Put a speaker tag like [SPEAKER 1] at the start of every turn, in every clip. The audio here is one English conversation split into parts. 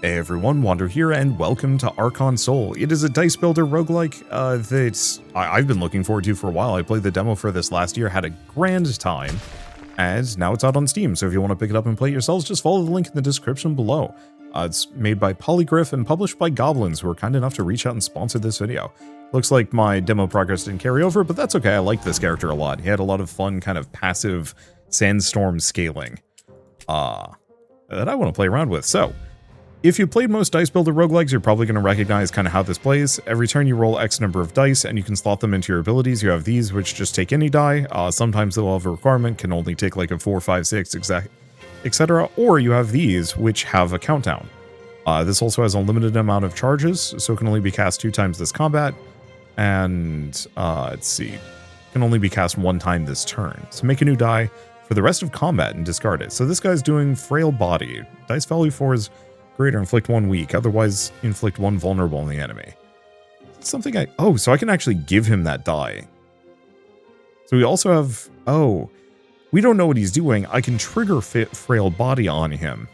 [SPEAKER 1] Hey everyone, Wander here, and welcome to Archon Soul. It is a dice builder roguelike that I've been looking forward to for a while. I played the demo for this last year, had a grand time, and now it's out on Steam. So if you want to pick it up and play it yourselves, just follow the link in the description below. It's made by Polygriff and published by Goblins, who were kind enough to reach out and sponsor this video. Looks like my demo progress didn't carry over, but that's okay. I like this character a lot. He had a lot of fun kind of passive Sandstorm scaling that I want to play around with. So if you played most dice builder roguelikes, you're probably going to recognize kind of how this plays. Every turn you roll X number of dice, and you can slot them into your abilities. You have these, which just take any die. Sometimes they'll have a requirement, can only take like a 4, 5, 6, etc. Or you have these, which have a countdown. This also has a limited amount of charges, so it can only be cast 2 times this combat. And, let's see, can only be cast 1 time this turn. So make a new die for the rest of combat and discard it. So this guy's doing Frail Body. Dice value 4 is greater, inflict 1 weak, otherwise inflict 1 vulnerable on the enemy. Something so I can actually give him that die. So we also have, we don't know what he's doing. I can trigger Frail Body on him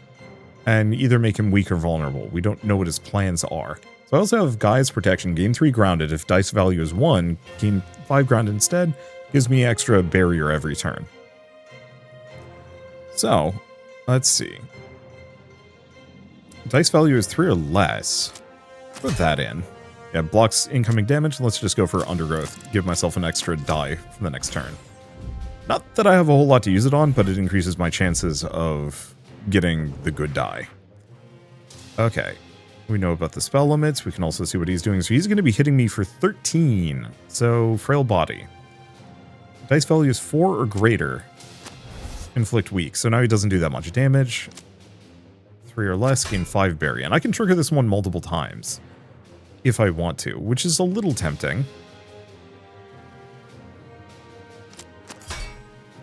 [SPEAKER 1] and either make him weak or vulnerable. We don't know what his plans are. So I also have Guy's Protection, gain 3 grounded. If dice value is 1, gain 5 grounded instead. Gives me extra barrier every turn. So, let's see. Dice value is 3 or less. Put that in. Yeah, blocks incoming damage. Let's just go for Undergrowth. Give myself an extra die for the next turn. Not that I have a whole lot to use it on, but it increases my chances of getting the good die. Okay. We know about the spell limits. We can also see what he's doing. So he's going to be hitting me for 13. So, Frail Body. Dice value is 4 or greater. Inflict weak. So now he doesn't do that much damage. 3 or less, gain 5 barrier. And I can trigger this one multiple times if I want to, which is a little tempting.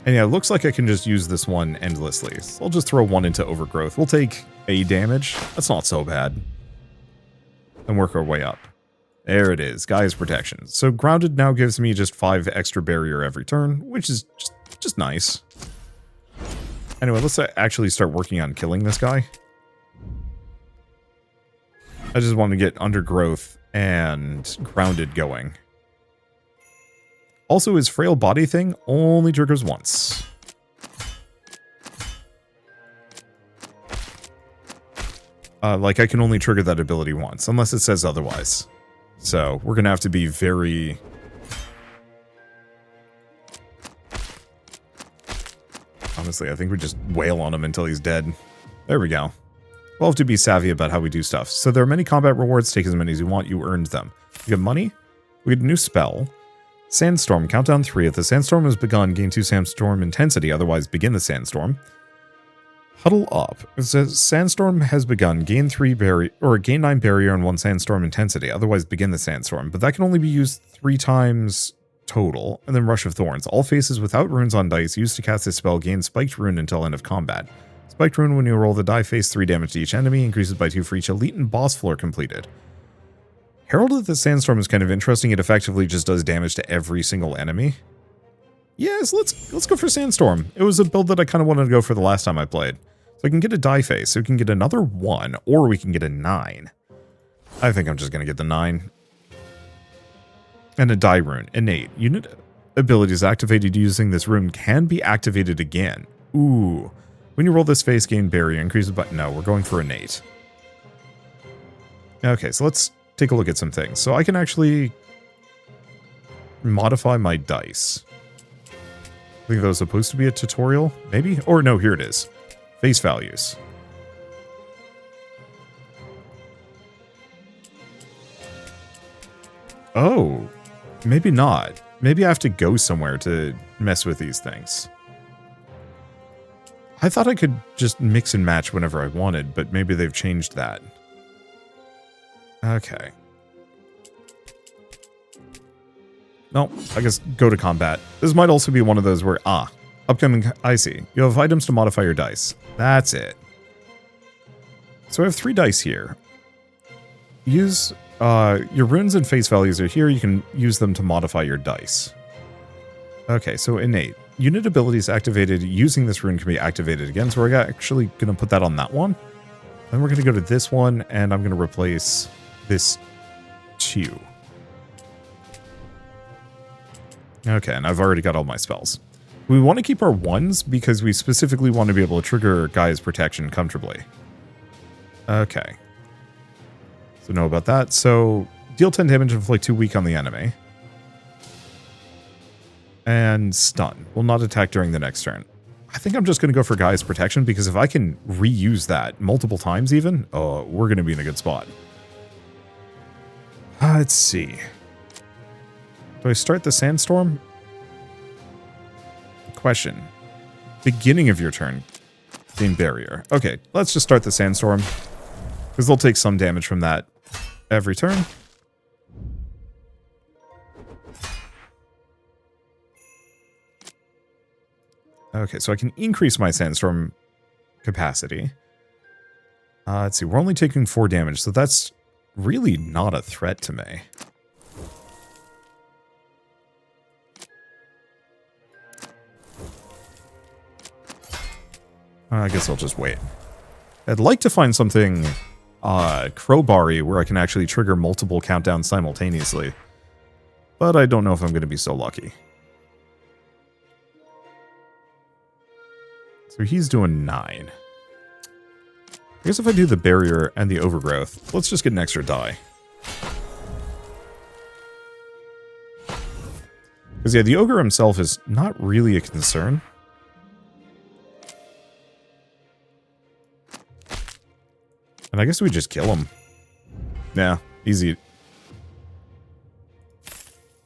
[SPEAKER 1] And yeah, it looks like I can just use this one endlessly. So I'll just throw 1 into Overgrowth. We'll take A damage. That's not so bad. And work our way up. There it is, Guy's Protection. So Grounded now gives me just 5 extra barrier every turn, which is just nice. Anyway, let's actually start working on killing this guy. I just want to get Undergrowth and Grounded going. Also, his Frail Body thing only triggers once. Like, I can only trigger that ability once, unless it says otherwise. So, we're going to have to be very... Honestly, I think we just wail on him until he's dead. There we go. We'll have to be savvy about how we do stuff. So there are many combat rewards. Take as many as you want. You earned them. You get money. We get a new spell. Sandstorm. Countdown 3. If the sandstorm has begun, gain 2 sandstorm intensity. Otherwise, begin the sandstorm. Huddle up. It says sandstorm has begun. Gain 3 barrier or gain 9 barrier and 1 sandstorm intensity. Otherwise, begin the sandstorm. But that can only be used 3 times total. And then Rush of Thorns. All faces without runes on dice used to cast this spell gain spiked rune until end of combat. Spiked rune, when you roll the die face 3 damage to each enemy, increases by 2 for each elite and boss floor completed. Herald of the Sandstorm is kind of interesting. It effectively just does damage to every single enemy. Yes, let's go for Sandstorm. It was a build that I kind of wanted to go for the last time I played. So I can get a die face, so we can get another 1, or we can get a 9. I think I'm just going to get the 9. And a die rune. Innate. Unit abilities activated using this rune can be activated again. Ooh. When you roll this face, gain barrier, increases by... No, we're going for innate. Okay, so let's take a look at some things. So I can actually modify my dice. I think that was supposed to be a tutorial, maybe? Or no, here it is. Face values. Oh, maybe not. Maybe I have to go somewhere to mess with these things. I thought I could just mix and match whenever I wanted, but maybe they've changed that. Okay. No, I guess go to combat. This might also be one of those where, upcoming, I see. You have items to modify your dice. That's it. So I have 3 dice here. Use, your runes and face values are here. You can use them to modify your dice. Okay, so innate. Unit abilities activated using this rune can be activated again, so we're actually going to put that on that one. Then we're going to go to this one, and I'm going to replace this 2. Okay, and I've already got all my spells. We want to keep our 1s because we specifically want to be able to trigger Gaia's protection comfortably. Okay. So know about that. So deal 10 damage and inflict 2 weak on the enemy. And stun. Will not attack during the next turn. I think I'm just going to go for Gaia's protection because if I can reuse that multiple times even, oh, we're going to be in a good spot. Let's see. Do I start the Sandstorm? Question. Beginning of your turn. Gain barrier. Okay, let's just start the Sandstorm. Because they'll take some damage from that every turn. Okay, so I can increase my Sandstorm capacity. Let's see, we're only taking 4 damage, so that's really not a threat to me. I guess I'll just wait. I'd like to find something crowbar-y where I can actually trigger multiple countdowns simultaneously. But I don't know if I'm going to be so lucky. So he's doing 9. I guess if I do the barrier and the overgrowth, let's just get an extra die. Because yeah, the ogre himself is not really a concern. And I guess we just kill him. Yeah, easy.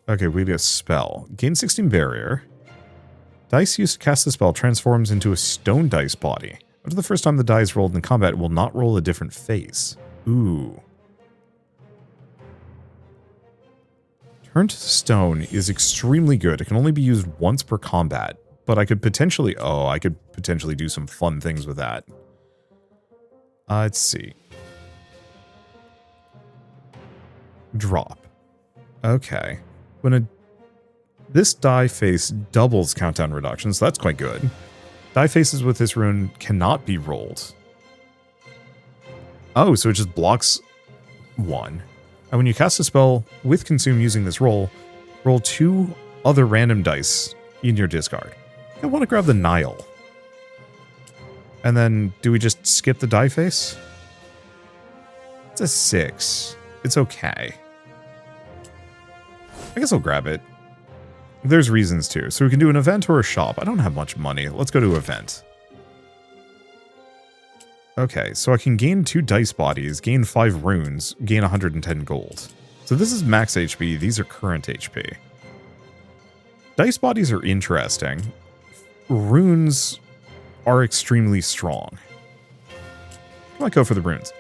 [SPEAKER 1] Okay, we get a spell. Gain 16 barrier. Dice used to cast the spell transforms into a stone dice body. After the first time the die is rolled in combat, it will not roll a different face. Ooh. Turn to stone is extremely good. It can only be used once per combat. But I could potentially... Oh, I could potentially do some fun things with that. Let's see. Drop. Okay. When this die face doubles countdown reduction, so that's quite good. Die faces with this rune cannot be rolled. Oh, so it just blocks 1. And when you cast a spell with consume using this roll 2 other random dice in your discard. I want to grab the Nile. And then, do we just skip the die face? It's a 6. It's okay. I guess I'll grab it. There's reasons too. So we can do an event or a shop. I don't have much money. Let's go to event. Okay, so I can gain 2 dice bodies, gain 5 runes, gain 110 gold. So this is max HP. These are current HP. Dice bodies are interesting. Runes are extremely strong. I might go for the runes.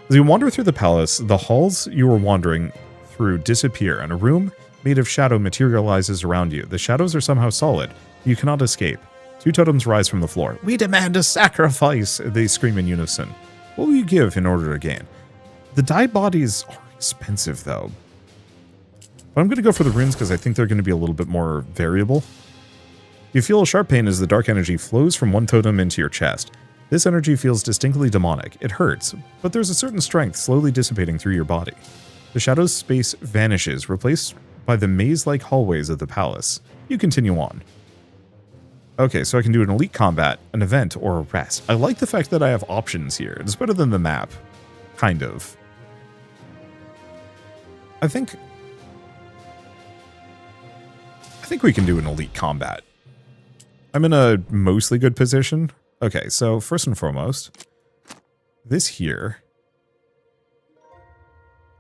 [SPEAKER 1] As you wander through the palace, the halls you were wandering through disappear, and a room made of shadow materializes around you. The shadows are somehow solid. You cannot escape. 2 totems rise from the floor. We demand a sacrifice, they scream in unison. What will you give in order to gain? The die bodies are expensive, though. But I'm going to go for the runes because I think they're going to be a little bit more variable. You feel a sharp pain as the dark energy flows from one totem into your chest. This energy feels distinctly demonic. It hurts, but there's a certain strength slowly dissipating through your body. The shadow's space vanishes, replaced by the maze-like hallways of the palace. You continue on. Okay, so I can do an elite combat, an event, or a rest. I like the fact that I have options here. It's better than the map. Kind of. I think we can do an elite combat. I'm in a mostly good position. Okay, so first and foremost, this here.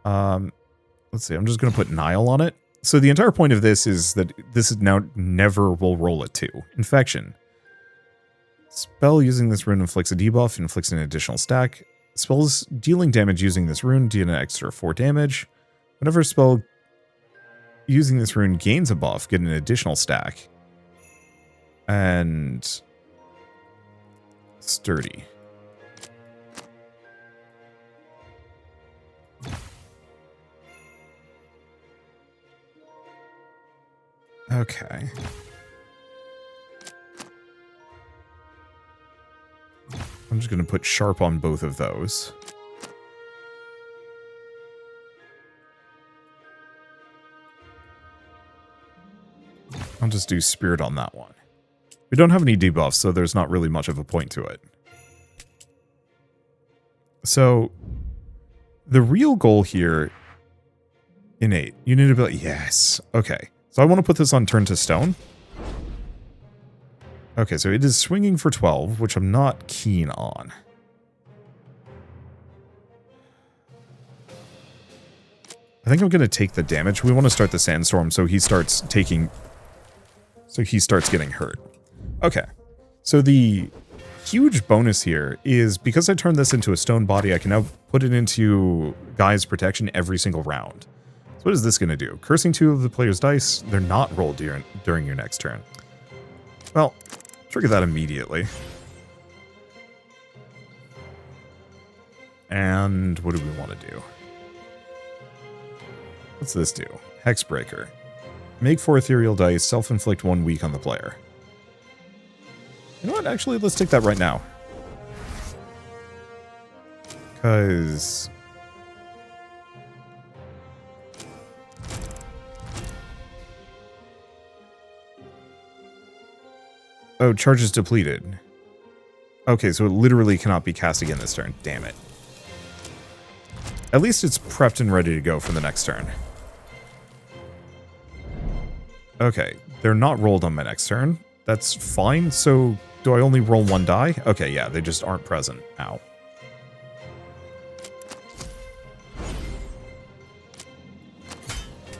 [SPEAKER 1] Let's see, I'm just going to put Nile on it. So the entire point of this is that this is now never will roll a 2. Infection. Spell using this rune inflicts a debuff, inflicts an additional stack. Spells dealing damage using this rune deal an extra 4 damage. Whenever a spell using this rune gains a buff, get an additional stack. And sturdy. Okay. I'm just going to put sharp on both of those. I'll just do Spirit on that one. We don't have any debuffs, so there's not really much of a point to it. So, the real goal here... Innate. Unit ability. Yes. Okay. So I want to put this on Turn to Stone. Okay, so it is swinging for 12, which I'm not keen on. I think I'm going to take the damage. We want to start the Sandstorm so he starts taking... So he starts getting hurt. Okay. So the huge bonus here is because I turned this into a stone body, I can now put it into Guy's protection every single round. So what is this going to do? Cursing 2 of the player's dice. They're not rolled during your next turn. Well, trigger that immediately. And what do we want to do? What's this do? Hexbreaker. Make 4 ethereal dice, self-inflict 1 weak on the player. You know what? Actually, let's take that right now. Because... Oh, charge is depleted. Okay, so it literally cannot be cast again this turn. Damn it. At least it's prepped and ready to go for the next turn. Okay, they're not rolled on my next turn. That's fine. So, do I only roll 1 die? Okay, yeah, they just aren't present. Ow.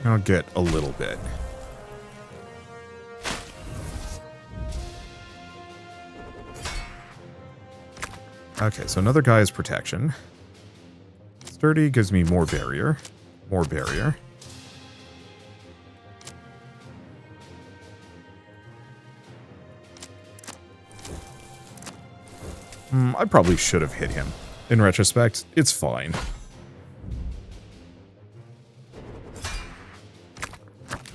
[SPEAKER 1] I'll get a little bit. Okay, so another guy's protection. Sturdy gives me more barrier. More barrier. I probably should have hit him. In retrospect, it's fine.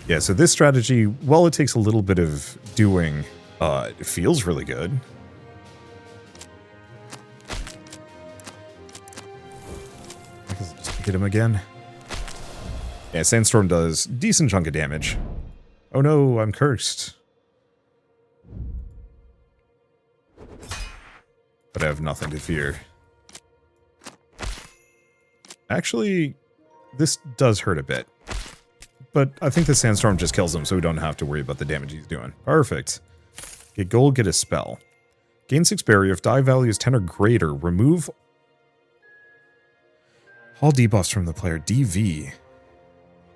[SPEAKER 1] Yeah, so this strategy, while it takes a little bit of doing, it feels really good. I guess I'll just hit him again. Yeah, Sandstorm does a decent chunk of damage. Oh no, I'm cursed. But I have nothing to fear. Actually, this does hurt a bit. But I think the Sandstorm just kills him, so we don't have to worry about the damage he's doing. Perfect. Get gold, get a spell. Gain 6 barrier. If die value is 10 or greater, remove all debuffs from the player. DV.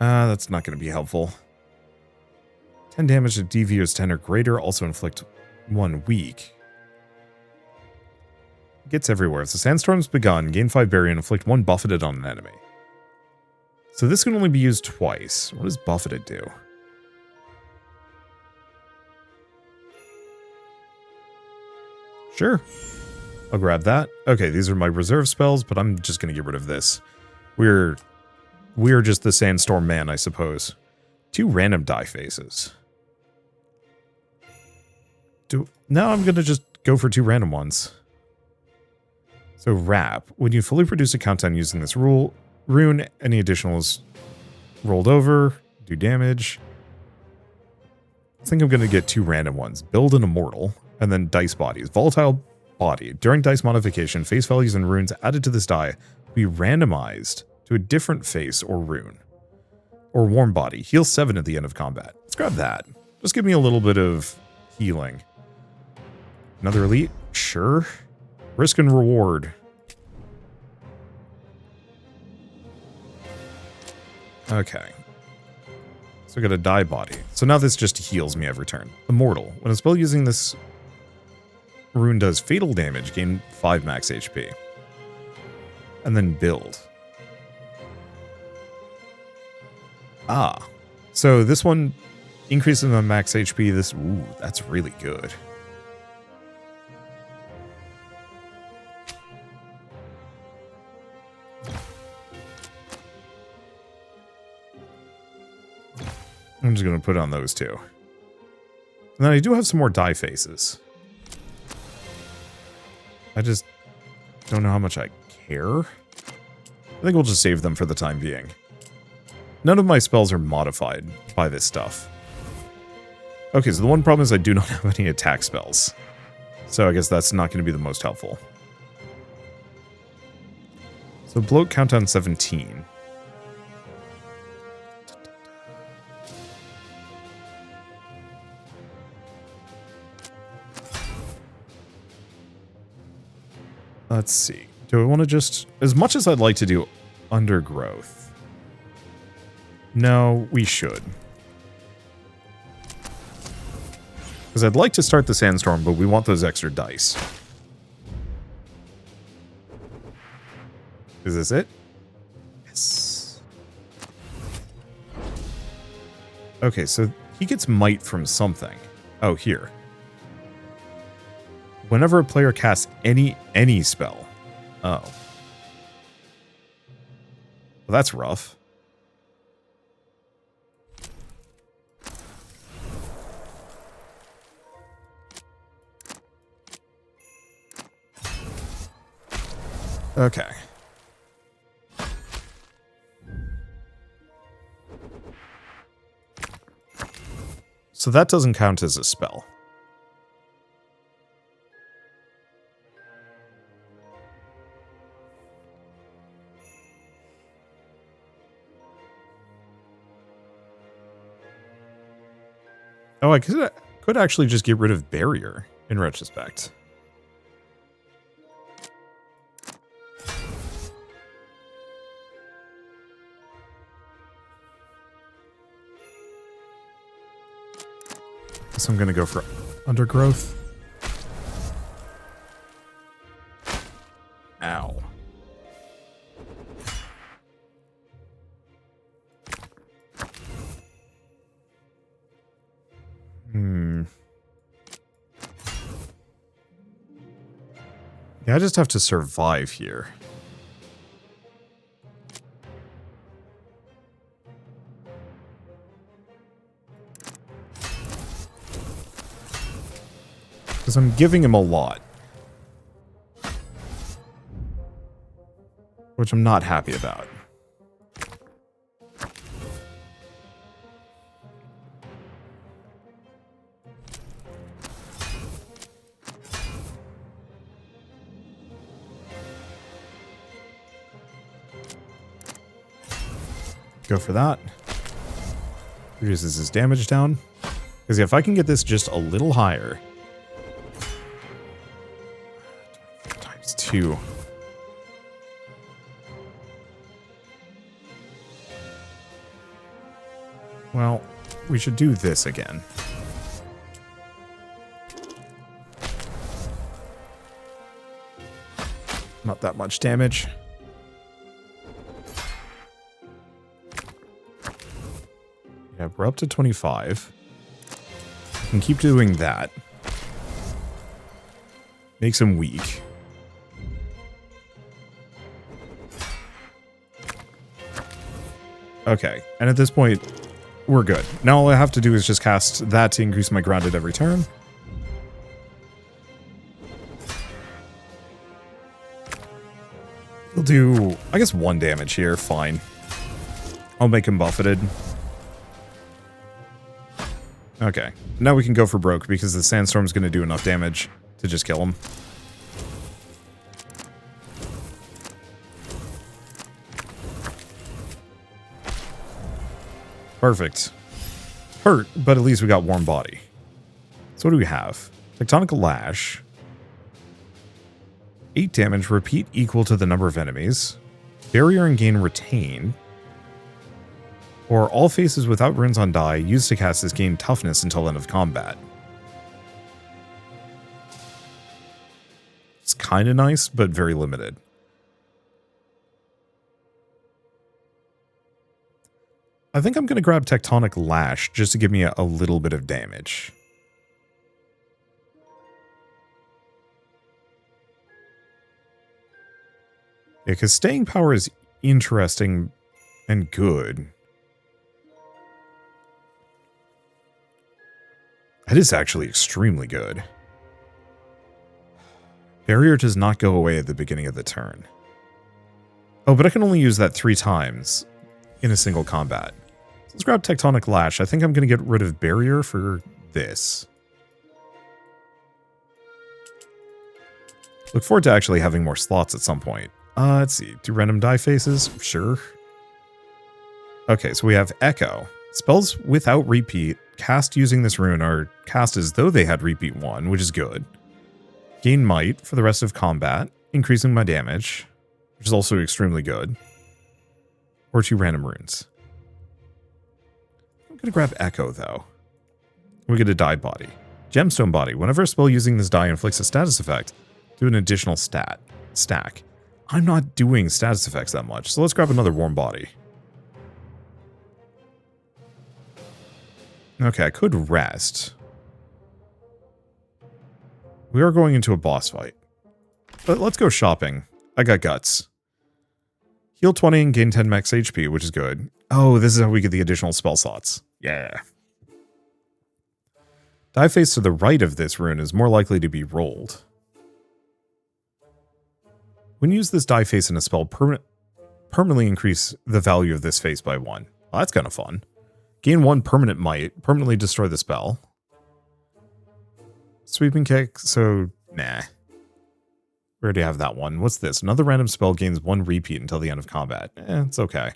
[SPEAKER 1] That's not going to be helpful. 10 damage if DV is 10 or greater. Also inflict 1 weak. Gets everywhere. If the Sandstorm's begun, gain 5 barrier and inflict 1 buffeted on an enemy. So this can only be used twice. What does buffeted do? Sure. I'll grab that. Okay, these are my reserve spells, but I'm just going to get rid of this. We're just the Sandstorm man, I suppose. 2 random die faces. Now I'm going to just go for 2 random ones. So wrap. When you fully produce a countdown using this rune, any additional is rolled over, do damage. I think I'm going to get 2 random ones. Build an immortal, and then dice bodies. Volatile body. During dice modification, face values and runes added to this die will be randomized to a different face or rune. Or warm body. Heal 7 at the end of combat. Let's grab that. Just give me a little bit of healing. Another elite? Sure. Risk and reward. Okay. So I got a die body. So now this just heals me every turn. Immortal. When a spell using this rune does fatal damage, gain 5 max HP. And then build. Ah. So this one increases my max HP. Ooh, that's really good. I'm just going to put on those 2. And then I do have some more die faces. I just don't know how much I care. I think we'll just save them for the time being. None of my spells are modified by this stuff. Okay, so the one problem is I do not have any attack spells. So I guess that's not going to be the most helpful. So bloat countdown 17. Let's see. Do I want to just... As much as I'd like to do undergrowth. No, we should. Because I'd like to start the Sandstorm, but we want those extra dice. Is this it? Yes. Okay, so he gets might from something. Oh, here. Whenever a player casts any spell. Oh. Well, that's rough. Okay. So that doesn't count as a spell. Oh, I could actually just get rid of barrier in retrospect. So I'm going to go for undergrowth. Ow. Yeah, I just have to survive here. Because I'm giving him a lot. Which I'm not happy about. Go for that. Reduces his damage down. Because if I can get this just a little higher... Times 2. Well, we should do this again. Not that much damage. Yeah, we're up to 25. I can keep doing that. Makes him weak. Okay, and at this point, we're good. Now all I have to do is just cast that to increase my grounded every turn. We'll do, I guess, 1 damage here. Fine. I'll make him buffeted. Okay. Now we can go for broke because the Sandstorm's going to do enough damage to just kill him. Perfect. Hurt, but at least we got warm body. So what do we have? Tectonic Lash. 8 damage, repeat equal to the number of enemies. Barrier and gain retain. Or all faces without runes on die used to cast this gain toughness until end of combat. It's kind of nice, but very limited. I think I'm going to grab Tectonic Lash just to give me a little bit of damage. Yeah, because staying power is interesting and good. That is actually extremely good. Barrier does not go away at the beginning of the turn. Oh, but I can only use that 3 times in a single combat. Let's grab Tectonic Lash. I think I'm going to get rid of Barrier for this. Look forward to actually having more slots at some point. Let's see. Do random die faces? Sure. Okay, so we have Echo. Spells without repeat cast using this rune are cast as though they had repeat 1, which is good. Gain might for the rest of combat, increasing my damage, which is also extremely good. Or 2 random runes. I'm going to grab Echo, though. We get a die body. Gemstone body. Whenever a spell using this die inflicts a status effect, do an additional stack. I'm not doing status effects that much, so let's grab another warm body. Okay, I could rest. We are going into a boss fight. But let's go shopping. I got guts. Heal 20 and gain 10 max HP, which is good. Oh, this is how we get the additional spell slots. Yeah. Die face to the right of this rune is more likely to be rolled. When you use this die face in a spell, permanently increase the value of this face by 1. Well, that's kind of fun. Gain 1 permanent might, permanently destroy the spell. Sweeping kick, so nah. We already have that one. What's this? Another random spell gains 1 repeat until the end of combat. It's okay.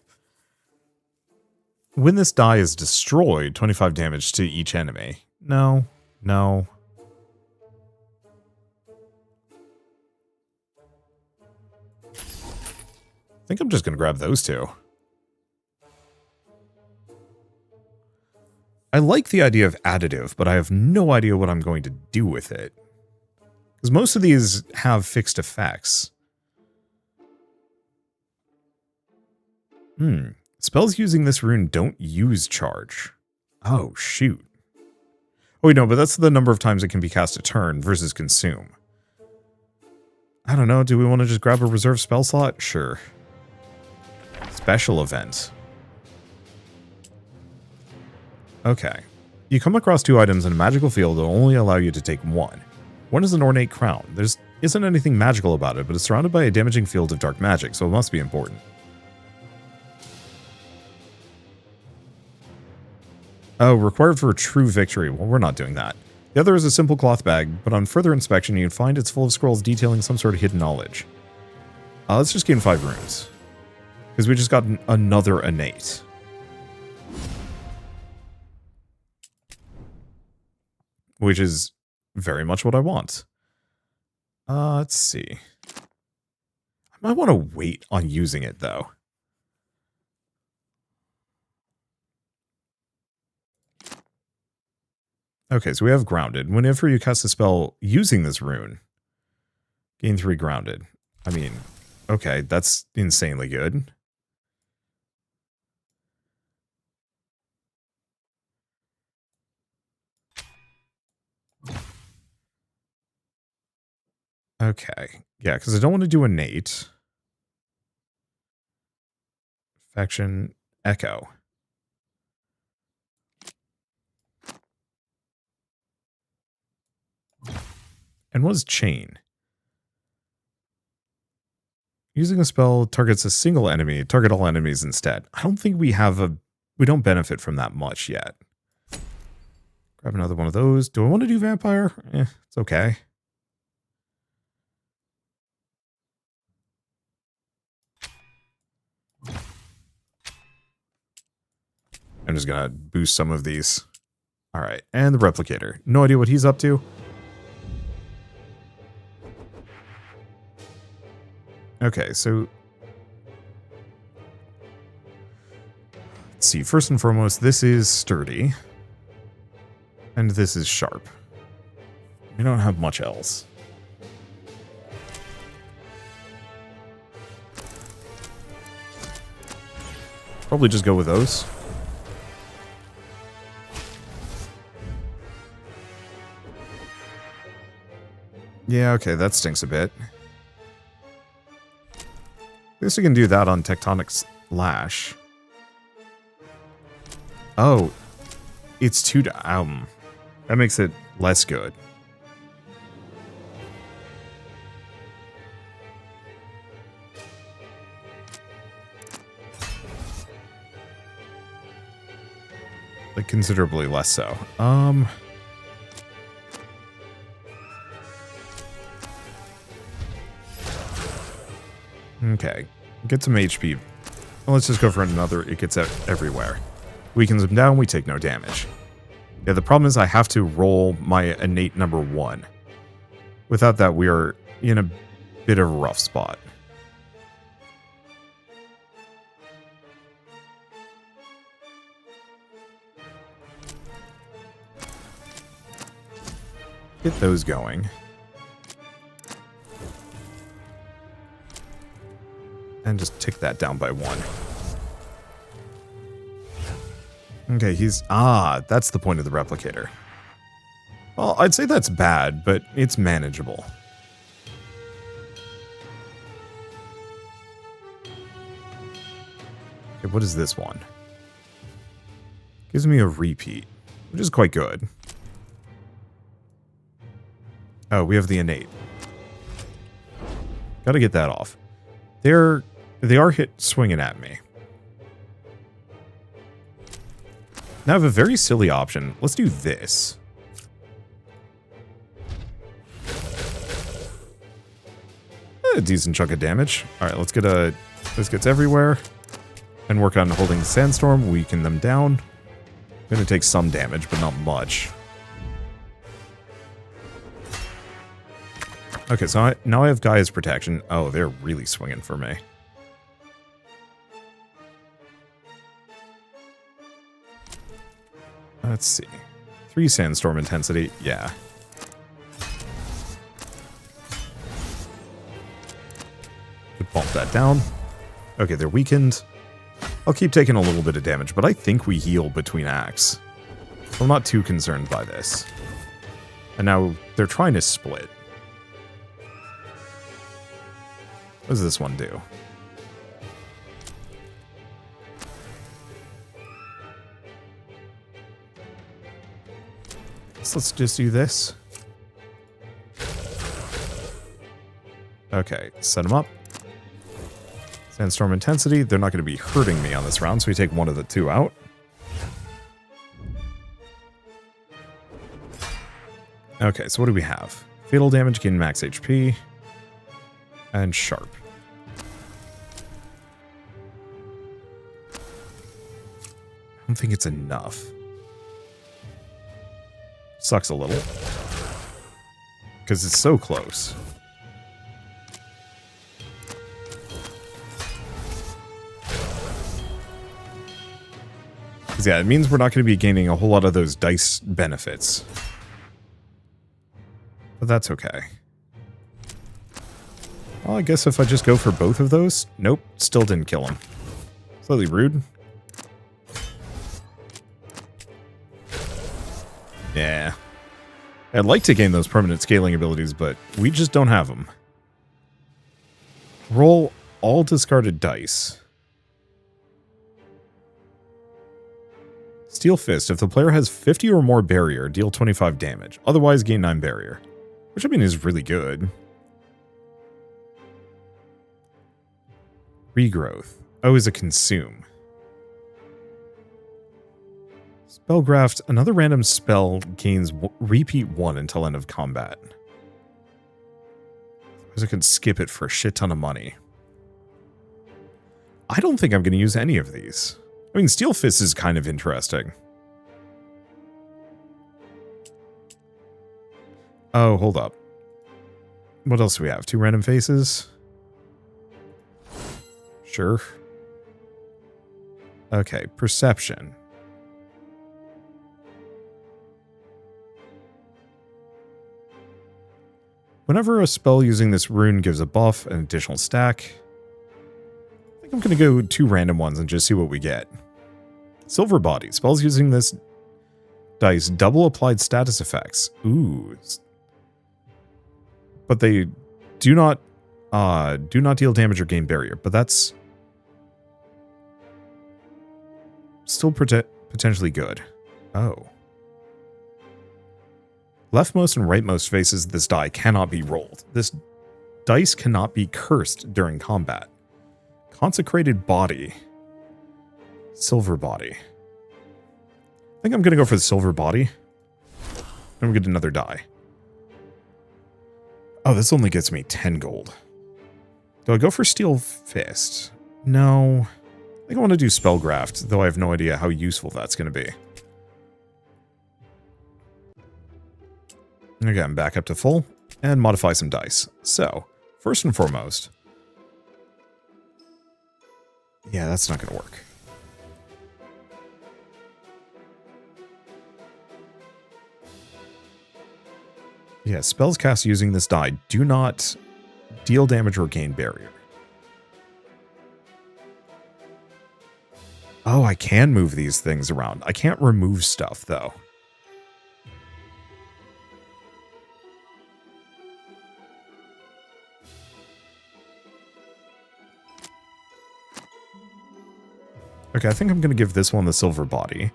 [SPEAKER 1] When this die is destroyed, 25 damage to each enemy. No. I think I'm just going to grab those 2. I like the idea of additive, but I have no idea what I'm going to do with it. Because most of these have fixed effects. Spells using this rune don't use charge. Oh, shoot. Oh, wait, no, but that's the number of times it can be cast a turn versus consume. I don't know, do we want to just grab a reserve spell slot? Sure. Special event. Okay. You come across 2 items in a magical field that will only allow you to take 1. One is an ornate crown. There isn't anything magical about it, but it's surrounded by a damaging field of dark magic, so it must be important. Oh, required for a true victory. Well, we're not doing that. The other is a simple cloth bag, but on further inspection you can find it's full of scrolls detailing some sort of hidden knowledge. Let's just gain 5 runes. Because we just got another innate. Which is very much what I want. Let's see. I might want to wait on using it, though. Okay, so we have grounded. Whenever you cast a spell using this rune, gain 3 grounded. I mean, okay, that's insanely good. Okay, yeah, because I don't want to do innate. Faction Echo. And what is chain? Using a spell targets a single enemy, target all enemies instead. I don't think we don't benefit from that much yet. Grab another one of those. Do I want to do vampire? It's okay. I'm just gonna boost some of these. Alright, and the replicator. No idea what he's up to. Okay, so let's see. First and foremost, this is sturdy. And this is sharp. We don't have much else. Probably just go with those. Yeah, okay, that stinks a bit. At least we can do that on Tectonic Lash. Oh, it's 2 to that makes it less good. Like considerably less so. Okay. Get some HP. Well, let's just go for another. It gets out everywhere. Weakens him down, we take no damage. Yeah, the problem is I have to roll my innate number 1. Without that, we are in a bit of a rough spot. Get those going. And just tick that down by 1. Okay, he's... Ah, that's the point of the replicator. Well, I'd say that's bad, but it's manageable. Okay, what is this one? Gives me a repeat, which is quite good. Oh, we have the innate. Gotta get that off. They are hit swinging at me. Now I have a very silly option. Let's do this. A decent chunk of damage. Alright, let's get a... This gets everywhere. And work on holding the Sandstorm, weaken them down. Gonna take some damage, but not much. Okay, so now I have Gaia's protection. Oh, they're really swinging for me. Let's see. 3 Sandstorm intensity. Yeah. Could bump that down. Okay, they're weakened. I'll keep taking a little bit of damage, but I think we heal between acts. I'm not too concerned by this. And now they're trying to split. What does this one do? So let's just do this. Okay, set them up. Sandstorm intensity. They're not going to be hurting me on this round, so we take one of the 2 out. Okay, so what do we have? Fatal damage, gain max HP, and sharp. I don't think it's enough. Sucks a little. Because it's so close. Because yeah, it means we're not going to be gaining a whole lot of those dice benefits. But that's okay. Well, I guess if I just go for both of those... Nope, still didn't kill him. Slightly rude. Yeah. I'd like to gain those permanent scaling abilities, but we just don't have them. Roll all discarded dice. Steel Fist. If the player has 50 or more barrier, deal 25 damage. Otherwise, gain 9 barrier. Which, I mean, is really good. Regrowth. Oh, is a consume. Spellgraft. Another random spell gains repeat 1 until end of combat. I could skip it for a shit ton of money. I don't think I'm going to use any of these. I mean, Steel Fist is kind of interesting. Oh, hold up. What else do we have? 2 random faces? Sure. Okay, perception. Whenever a spell using this rune gives a buff, an additional stack, I think I'm going to go 2 random ones and just see what we get. Silver Body. Spells using this dice double applied status effects. Ooh. But they do not deal damage or gain barrier, but that's still potentially good. Oh. Leftmost and rightmost faces of this die cannot be rolled. This dice cannot be cursed during combat. Consecrated Body. Silver Body. I think I'm going to go for the Silver Body. And we get another die. Oh, this only gets me 10 gold. Do I go for Steel Fist? No. I think I want to do Spellgraft, though I have no idea how useful that's going to be. Okay, I'm back up to full, and modify some dice. So, first and foremost... Yeah, that's not going to work. Yeah, spells cast using this die do not deal damage or gain barrier. Oh, I can move these things around. I can't remove stuff, though. Okay, I think I'm going to give this one the silver body.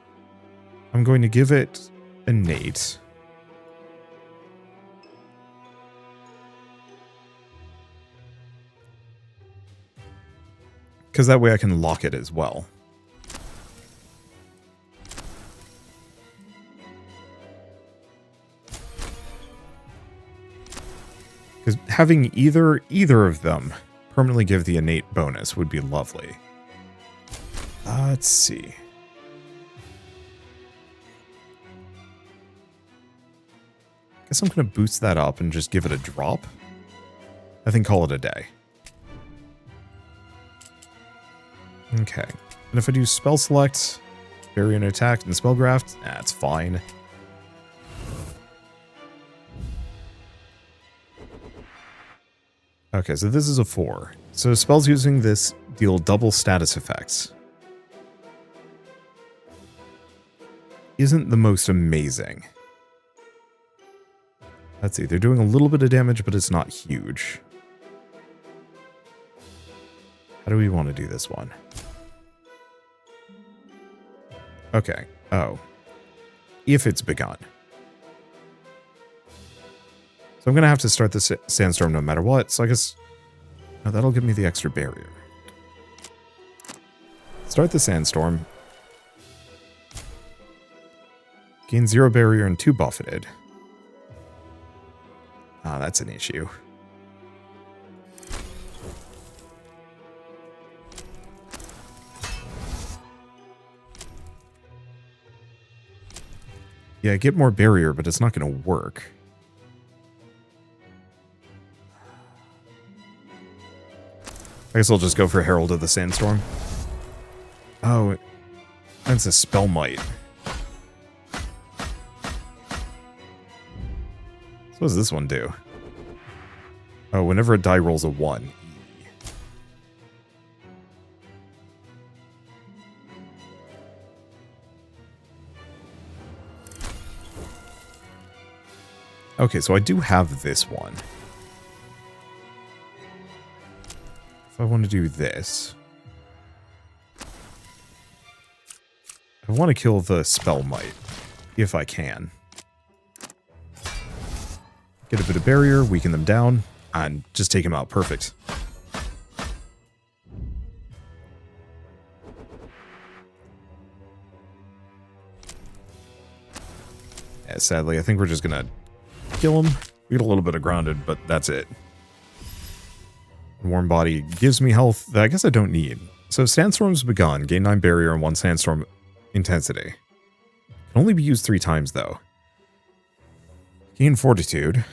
[SPEAKER 1] I'm going to give it innate. Because that way I can lock it as well. Because having either of them permanently give the innate bonus would be lovely. Let's see. Guess I'm going to boost that up and just give it a drop. I think call it a day. Okay. And if I do spell select, barrier and attack, and spellgraft, that's fine. Okay, so this is a 4. So spells using this deal double status effects. Isn't the most amazing. Let's see, they're doing a little bit of damage, but it's not huge. How do we want to do this one? Okay. Oh. If it's begun. So I'm going to have to start the Sandstorm no matter what. So I guess that'll give me the extra barrier. Start the Sandstorm. Gain 0 barrier and 2 buffeted. Ah, that's an issue. Yeah, get more barrier, but it's not going to work. I guess I'll just go for Herald of the Sandstorm. Oh, that's a Spell Might. So what does this one do? Oh, whenever a die rolls a 1. Okay, so I do have this one. If I want to do this... I want to kill the Spell Might, if I can. Get a bit of barrier, weaken them down, and just take them out. Perfect. Yeah, sadly, I think we're just gonna kill him. We get a little bit of grounded, but that's it. Warm Body gives me health that I guess I don't need. So Sandstorm's begun. Gain 9 barrier and 1 Sandstorm intensity. Can only be used 3 times though. Gain Fortitude.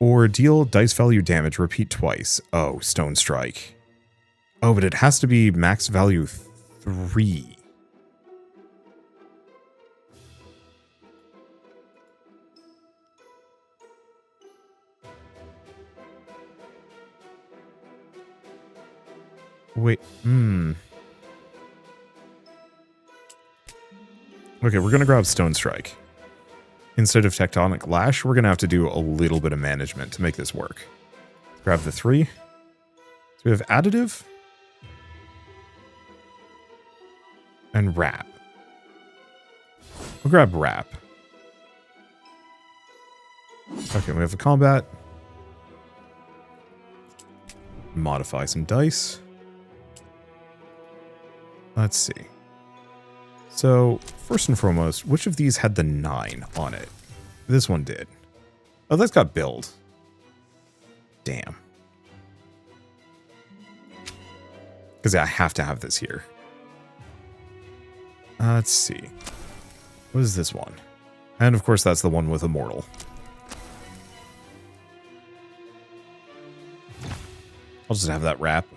[SPEAKER 1] Or deal dice value damage, repeat twice. Oh, Stone Strike. Oh, but it has to be max value 3. Wait, Okay, we're going to grab Stone Strike. Instead of Tectonic Lash, we're going to have to do a little bit of management to make this work. Grab the 3. So we have Additive. And Wrap. We'll grab Wrap. Okay, we have a combat. Modify some dice. Let's see. So, first and foremost, which of these had the 9 on it? This one did. Oh, that's got build. Damn. Because I have to have this here. Let's see. What is this one? And of course, that's the one with Immortal. I'll just have that wrap.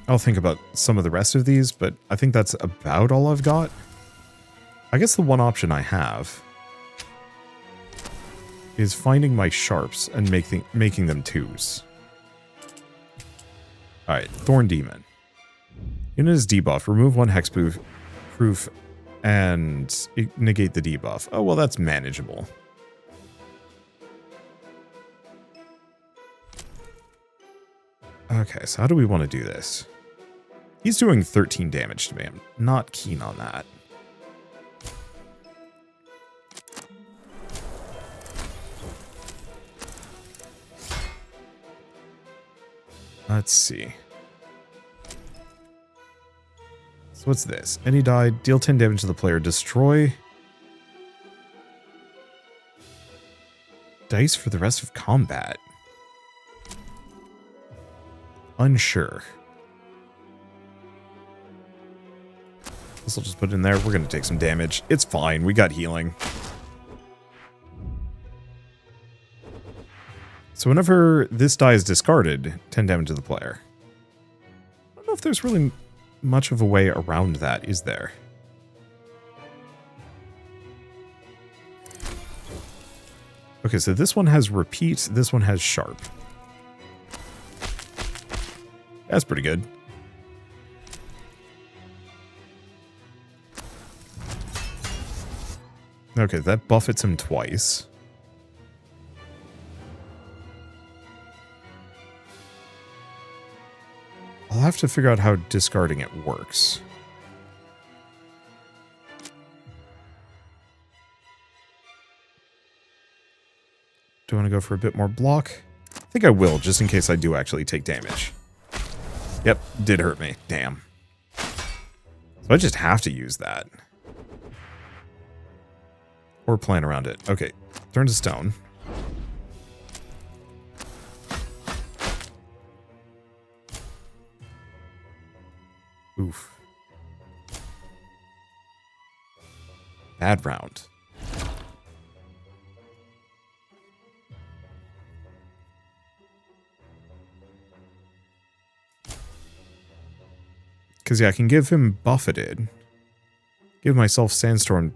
[SPEAKER 1] I'll think about some of the rest of these, but I think that's about all I've got. I guess the one option I have is finding my sharps and making them 2s. Alright, Thorn Demon. Unit is debuff. Remove 1 hexproof and negate the debuff. Oh, well, that's manageable. Okay, so how do we want to do this? He's doing 13 damage to me. I'm not keen on that. Let's see. So what's this? Any die, deal 10 damage to the player, destroy dice for the rest of combat. Unsure. This will just put it in there. We're going to take some damage. It's fine. We got healing. So whenever this die is discarded, 10 damage to the player. I don't know if there's really much of a way around that, is there? Okay, so this one has repeat, this one has sharp. That's pretty good. Okay, that buffets him twice. I'll have to figure out how discarding it works. Do I want to go for a bit more block? I think I will, just in case I do actually take damage. Yep, did hurt me. Damn. So I just have to use that. Or plan around it. Okay, turn to stone. Oof. Bad round. Because, yeah, I can give him buffeted. Give myself Sandstorm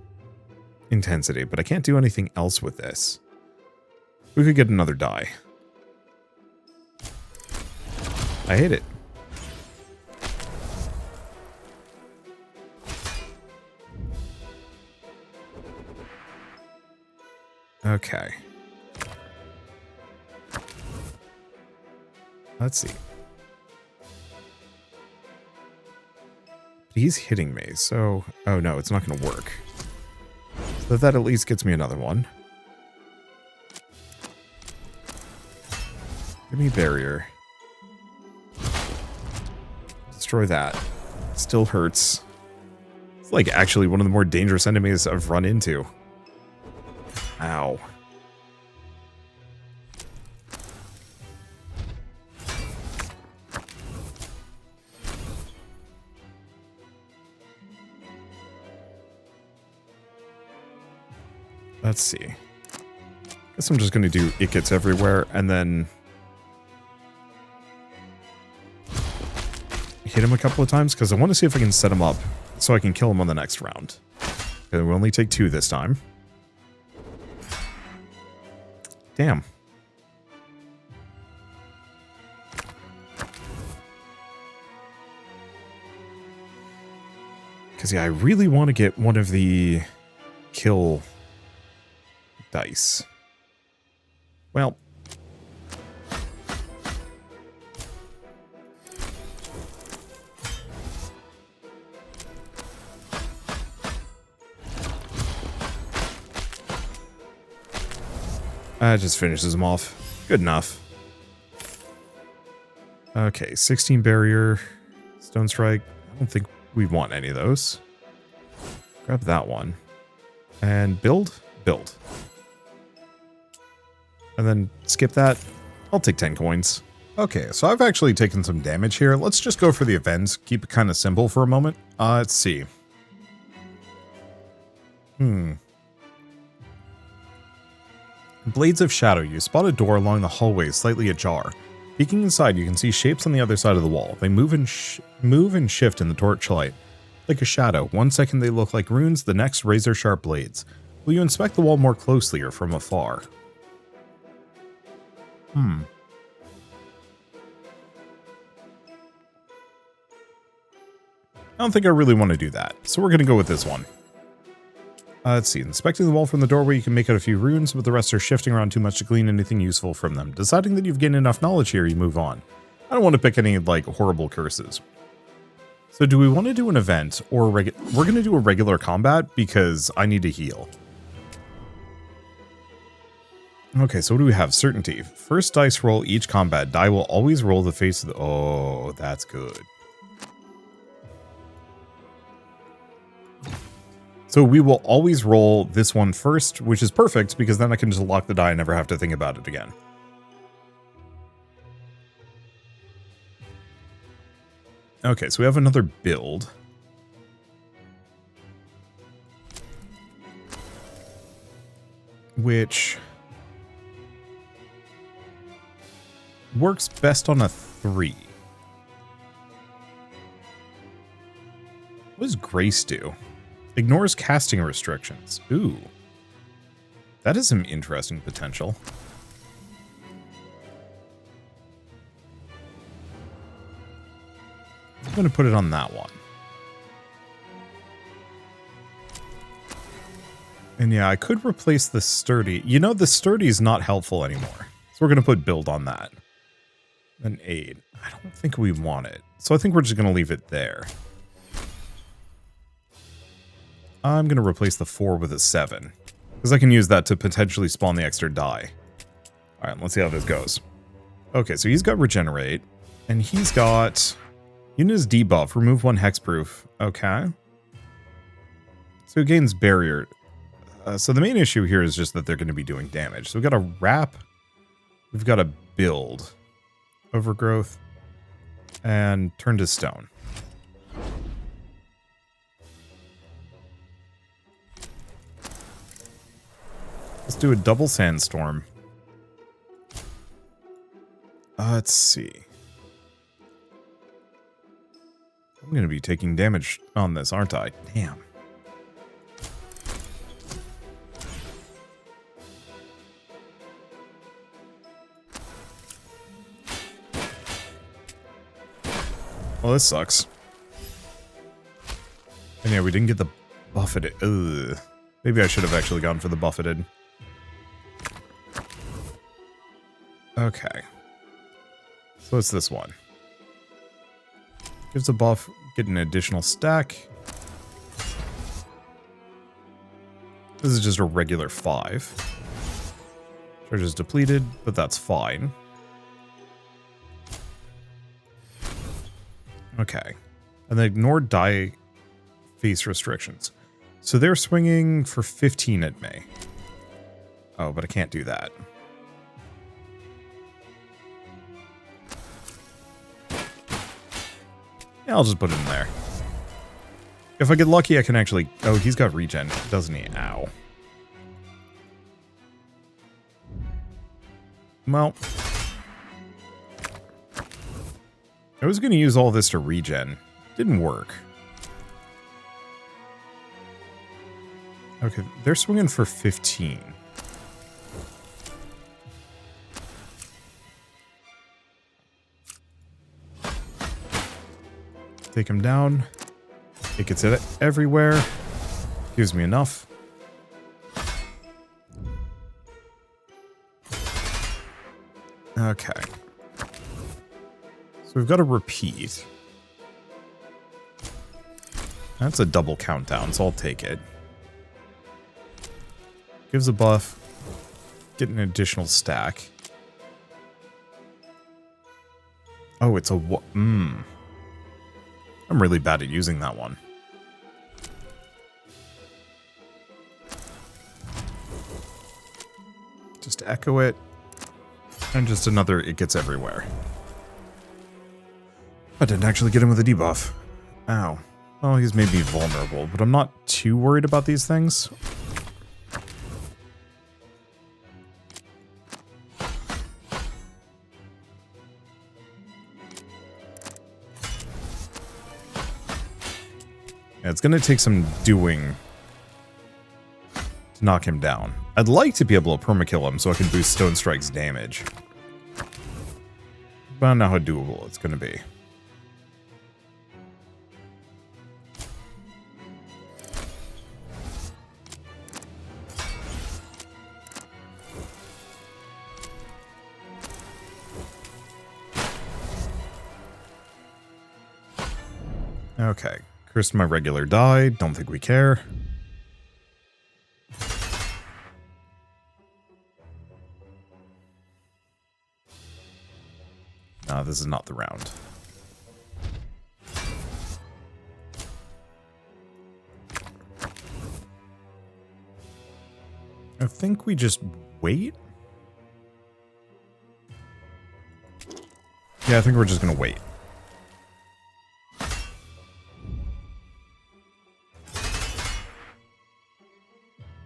[SPEAKER 1] intensity, but I can't do anything else with this. We could get another die. I hate it. Okay. Let's see. He's hitting me, so... Oh no, it's not going to work. So that at least gets me another one. Give me barrier. Destroy that. Still hurts. It's like actually one of the more dangerous enemies I've run into. Ow. Let's see. Guess I'm just going to do it gets everywhere and then hit him a couple of times because I want to see if I can set him up so I can kill him on the next round. Okay, we'll only take 2 this time. Damn. Because, yeah, I really want to get one of the kill dice. Well. That just finishes him off. Good enough. Okay, 16 barrier. Stone strike. I don't think we want any of those. Grab that one. And build? Build. And then skip that. I'll take 10 coins. Okay, so I've actually taken some damage here. Let's just go for the events. Keep it kind of simple for a moment. Let's see. Blades of Shadow. You spot a door along the hallway slightly ajar. Peeking inside, you can see shapes on the other side of the wall. They move and shift in the torchlight. Like a shadow. 1 second they look like runes, the next razor-sharp blades. Will you inspect the wall more closely or from afar? I don't think I really want to do that, so we're going to go with this one. Let's see. Inspecting the wall from the doorway, you can make out a few runes, but the rest are shifting around too much to glean anything useful from them. Deciding that you've gained enough knowledge here, you move on. I don't want to pick any, like, horrible curses. So do we want to do an event, or we're going to do a regular combat, because I need to heal. Okay, so what do we have? Certainty. First dice roll each combat. Die will always roll the face of the... Oh, that's good. So we will always roll this one first, which is perfect, because then I can just lock the die and never have to think about it again. Okay, so we have another build. Which works best on a 3. What does Grace do? Ignores casting restrictions. Ooh. That is some interesting potential. I'm going to put it on that one. And yeah, I could replace the sturdy. You know, the sturdy is not helpful anymore. So we're going to put build on that. An 8. I don't think we want it. So I think we're just going to leave it there. I'm going to replace the 4 with a 7. Because I can use that to potentially spawn the extra die. Alright, let's see how this goes. Okay, so he's got Regenerate. And he's got... Unit is debuff. Remove 1 hexproof. Okay. So he gains Barrier. So the main issue here is just that they're going to be doing damage. So we've got a Wrap. We've got a Build. Overgrowth. And Turn to Stone. Let's do a double Sandstorm. Let's see. I'm going to be taking damage on this, aren't I? Damn. Well, this sucks. And yeah, we didn't get the buffeted. Ugh. Maybe I should have actually gone for the buffeted. Okay. So it's this one. Gives a buff, get an additional stack. This is just a regular 5. Charge is depleted, but that's fine. Okay. And then ignore die face restrictions. So they're swinging for 15 at me. Oh, but I can't do that. Yeah, I'll just put it in there. If I get lucky, I can actually... Oh, he's got regen, doesn't he? Ow. Well... I was going to use all this to regen. Didn't work. Okay, they're swinging for 15. Take him down. It gets it everywhere. Gives me enough. Okay. So we've got to repeat. That's a double countdown, so I'll take it. Gives a buff. Get an additional stack. Oh, it's a... I'm really bad at using that one. Just echo it. And just another it gets everywhere. I didn't actually get him with a debuff. Ow. Well, he's made me vulnerable, but I'm not too worried about these things. Yeah, it's going to take some doing to knock him down. I'd like to be able to permakill him so I can boost Stone Strike's damage. But I don't know how doable it's going to be. Okay. Cursed my regular die. Don't think we care. No, this is not the round. I think we just wait. Yeah, I think we're just gonna wait.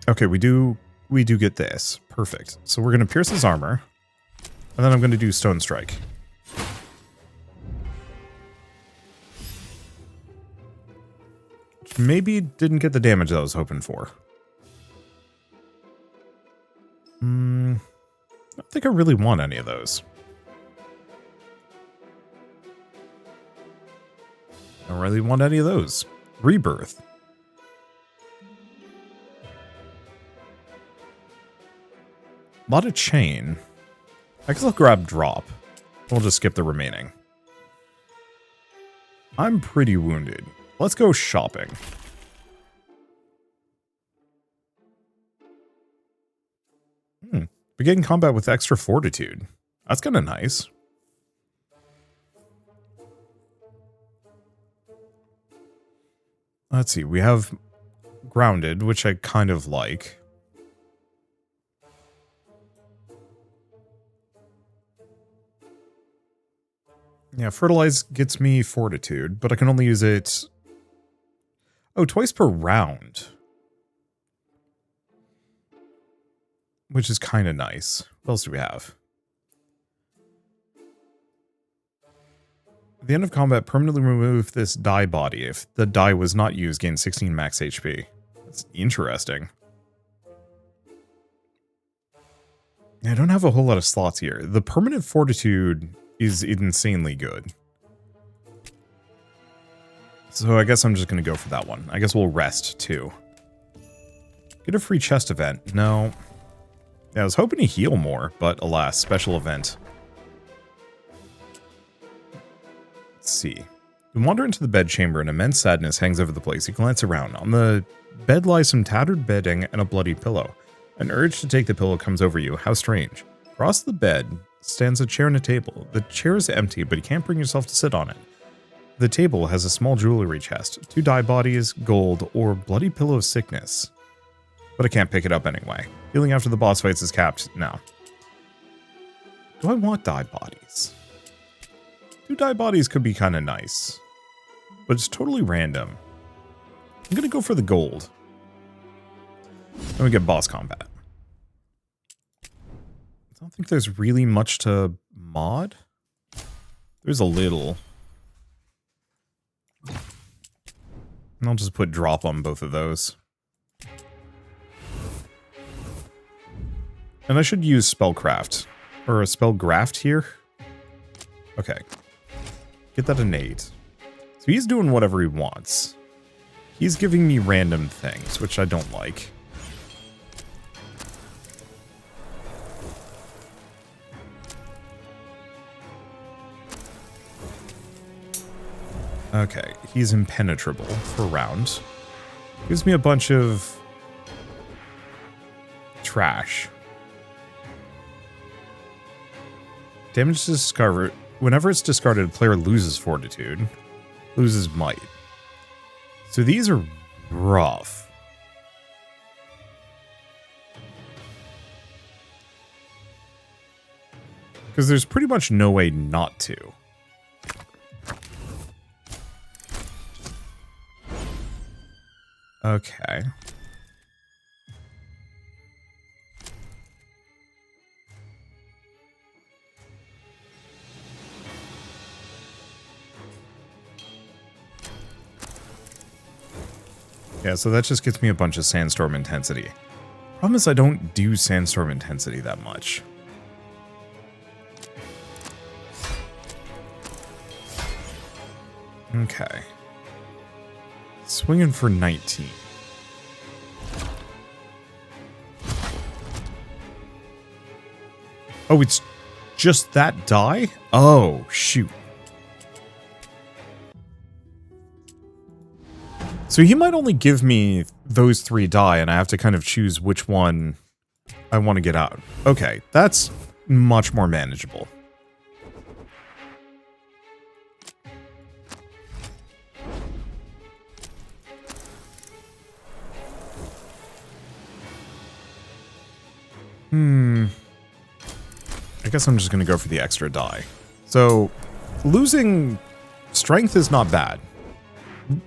[SPEAKER 1] Okay, we do get this. Perfect. So we're gonna pierce his armor, and then I'm gonna do Stone Strike. Which maybe didn't get the damage that I was hoping for. I don't think I really want any of those. I don't really want any of those. Rebirth. A lot of chain. I guess I'll grab drop. We'll just skip the remaining. I'm pretty wounded. Let's go shopping. Begin combat with extra fortitude. That's kind of nice. Let's see. We have grounded, which I kind of like. Yeah, fertilize gets me fortitude, but I can only use it... Oh, twice per round. Which is kind of nice. What else do we have? At the end of combat, permanently remove this die body. If the die was not used, gain 16 max HP. That's interesting. I don't have a whole lot of slots here. The permanent fortitude is insanely good. So I guess I'm just going to go for that one. I guess we'll rest, too. Get a free chest event. No. Yeah, I was hoping to heal more, but alas, special event. Let's see. You wander into the bedchamber and immense sadness hangs over the place. You glance around. On the bed lies some tattered bedding and a bloody pillow. An urge to take the pillow comes over you. How strange. Across the bed stands a chair and a table. The chair is empty, but you can't bring yourself to sit on it. The table has a small jewelry chest, 2 die bodies, gold, or bloody pillow of sickness. But I can't pick it up anyway. Healing after the boss fights is capped now. Do I want die bodies? 2 die bodies could be kind of nice. But it's totally random. I'm going to go for the gold. Then we get boss combat. I don't think there's really much to mod. There's a little. And I'll just put drop on both of those. And I should use spellcraft. Or a spellgraft here. Okay. Get that innate. So he's doing whatever he wants. He's giving me random things, which I don't like. Okay, he's impenetrable for a round. Gives me a bunch of trash. Damage discarded. Whenever it's discarded, a player loses fortitude. Loses might. So these are rough. Because there's pretty much no way not to. Okay. Yeah, so that just gets me a bunch of Sandstorm intensity. Problem is I don't do Sandstorm intensity that much. Okay. Swinging for 19. Oh, it's just that die? Oh, shoot. So he might only give me those 3 die, and I have to kind of choose which one I want to get out. Okay, that's much more manageable. I guess I'm just going to go for the extra die. So, losing strength is not bad.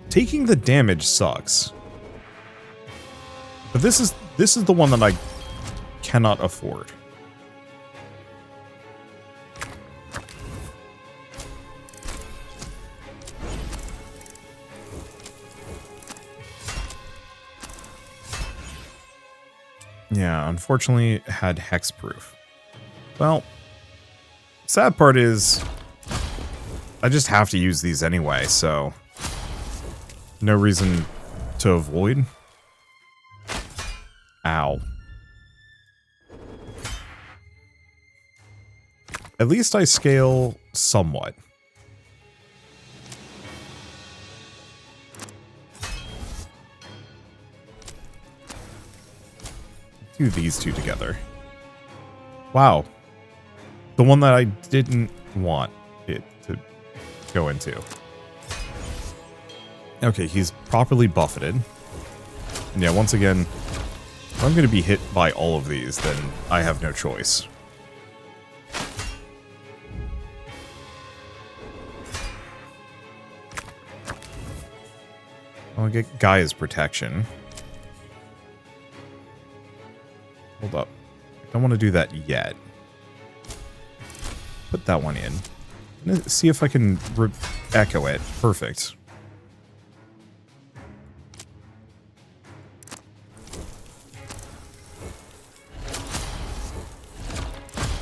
[SPEAKER 1] Taking the damage sucks. But this is the one that I cannot afford. Yeah, unfortunately it had hexproof. Well, sad part is I just have to use these anyway, so no reason to avoid. Ow. At least I scale somewhat. Do these two together. Wow. The one that I didn't want it to go into. Okay, he's properly buffeted. And yeah, once again, if I'm going to be hit by all of these, then I have no choice. I'll get Gaia's protection. Hold up. I don't want to do that yet. Put that one in. Let's see if I can echo it. Perfect.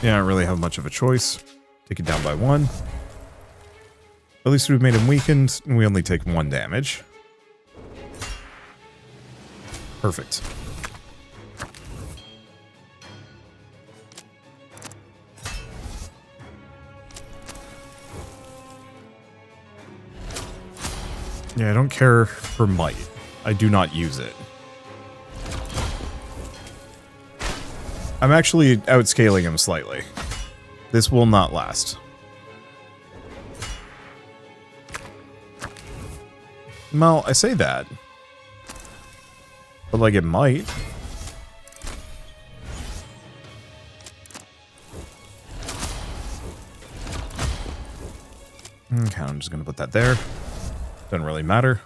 [SPEAKER 1] Yeah, I don't really have much of a choice. Take it down by 1. At least we've made him weakened, and we only take 1 damage. Perfect. Yeah, I don't care for might. I do not use it. I'm actually outscaling him slightly. This will not last. Well, I say that. But, like, it might. Okay, I'm just gonna put that there. Doesn't really matter.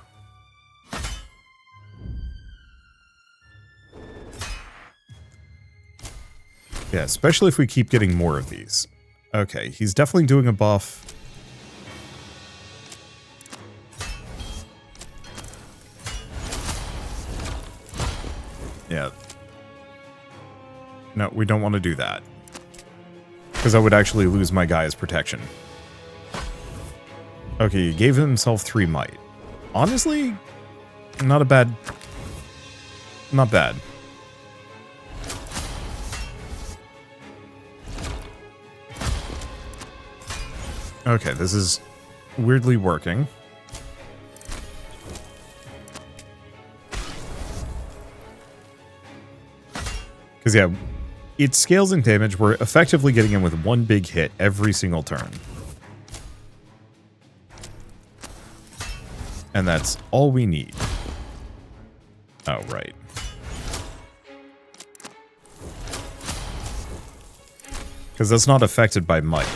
[SPEAKER 1] Yeah, especially if we keep getting more of these. Okay, he's definitely doing a buff. Yeah. No, we don't want to do that. Because I would actually lose my guy's protection. Okay, he gave himself 3 might. Honestly, not a bad... Not bad. Okay, this is weirdly working. Because, yeah, it scales in damage. We're effectively getting him with 1 big hit every single turn. And that's all we need. Oh, right. Because that's not affected by might.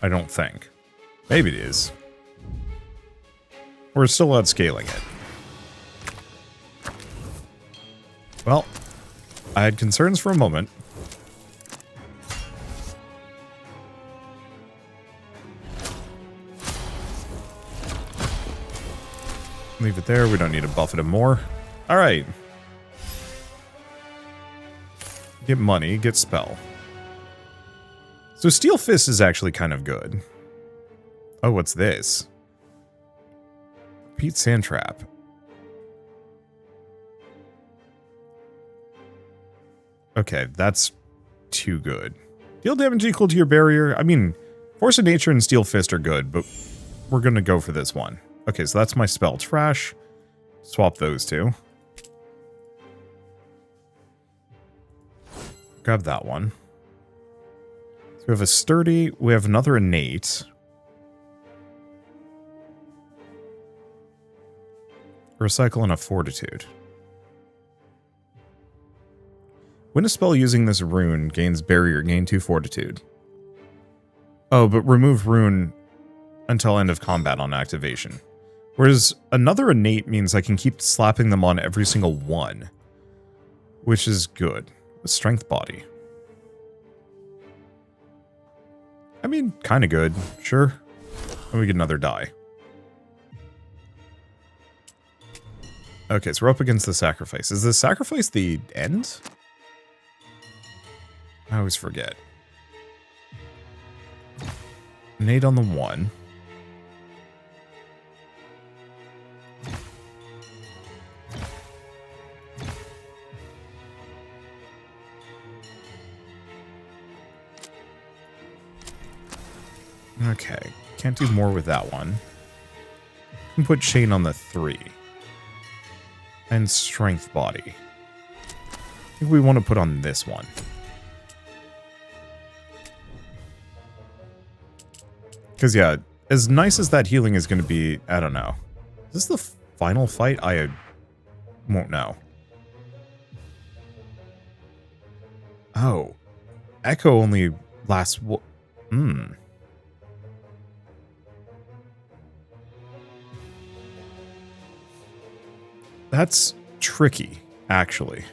[SPEAKER 1] I don't think. Maybe it is. We're still outscaling it. Well, I had concerns for a moment. Leave it there. We don't need to buff it more. All right. Get money, get spell. So Steel Fist is actually kind of good. Oh, what's this? Repeat Sand Trap. Okay, that's too good. Deal damage equal to your barrier. I mean, Force of Nature and Steel Fist are good, but we're going to go for this one. Okay, so that's my spell. Trash. Swap those two. Grab that one. So we have a Sturdy. We have another Innate. Recycle and a Fortitude. When a spell using this rune gains barrier, gain 2 Fortitude. Oh, but remove rune until end of combat on activation. Whereas another Innate means I can keep slapping them on every single one. Which is good. Strength Body. I mean, kind of good. Sure. And we get another die. Okay, so we're up against the Sacrifice. Is the Sacrifice the end? I always forget. Nade on the 1. Okay, can't do more with that one. Can put Chain on the 3. And Strength Body. I think we want to put on this one. Because, yeah, as nice as that healing is going to be, I don't know. Is this the final fight? I won't know. Oh. Echo only lasts... That's tricky, actually.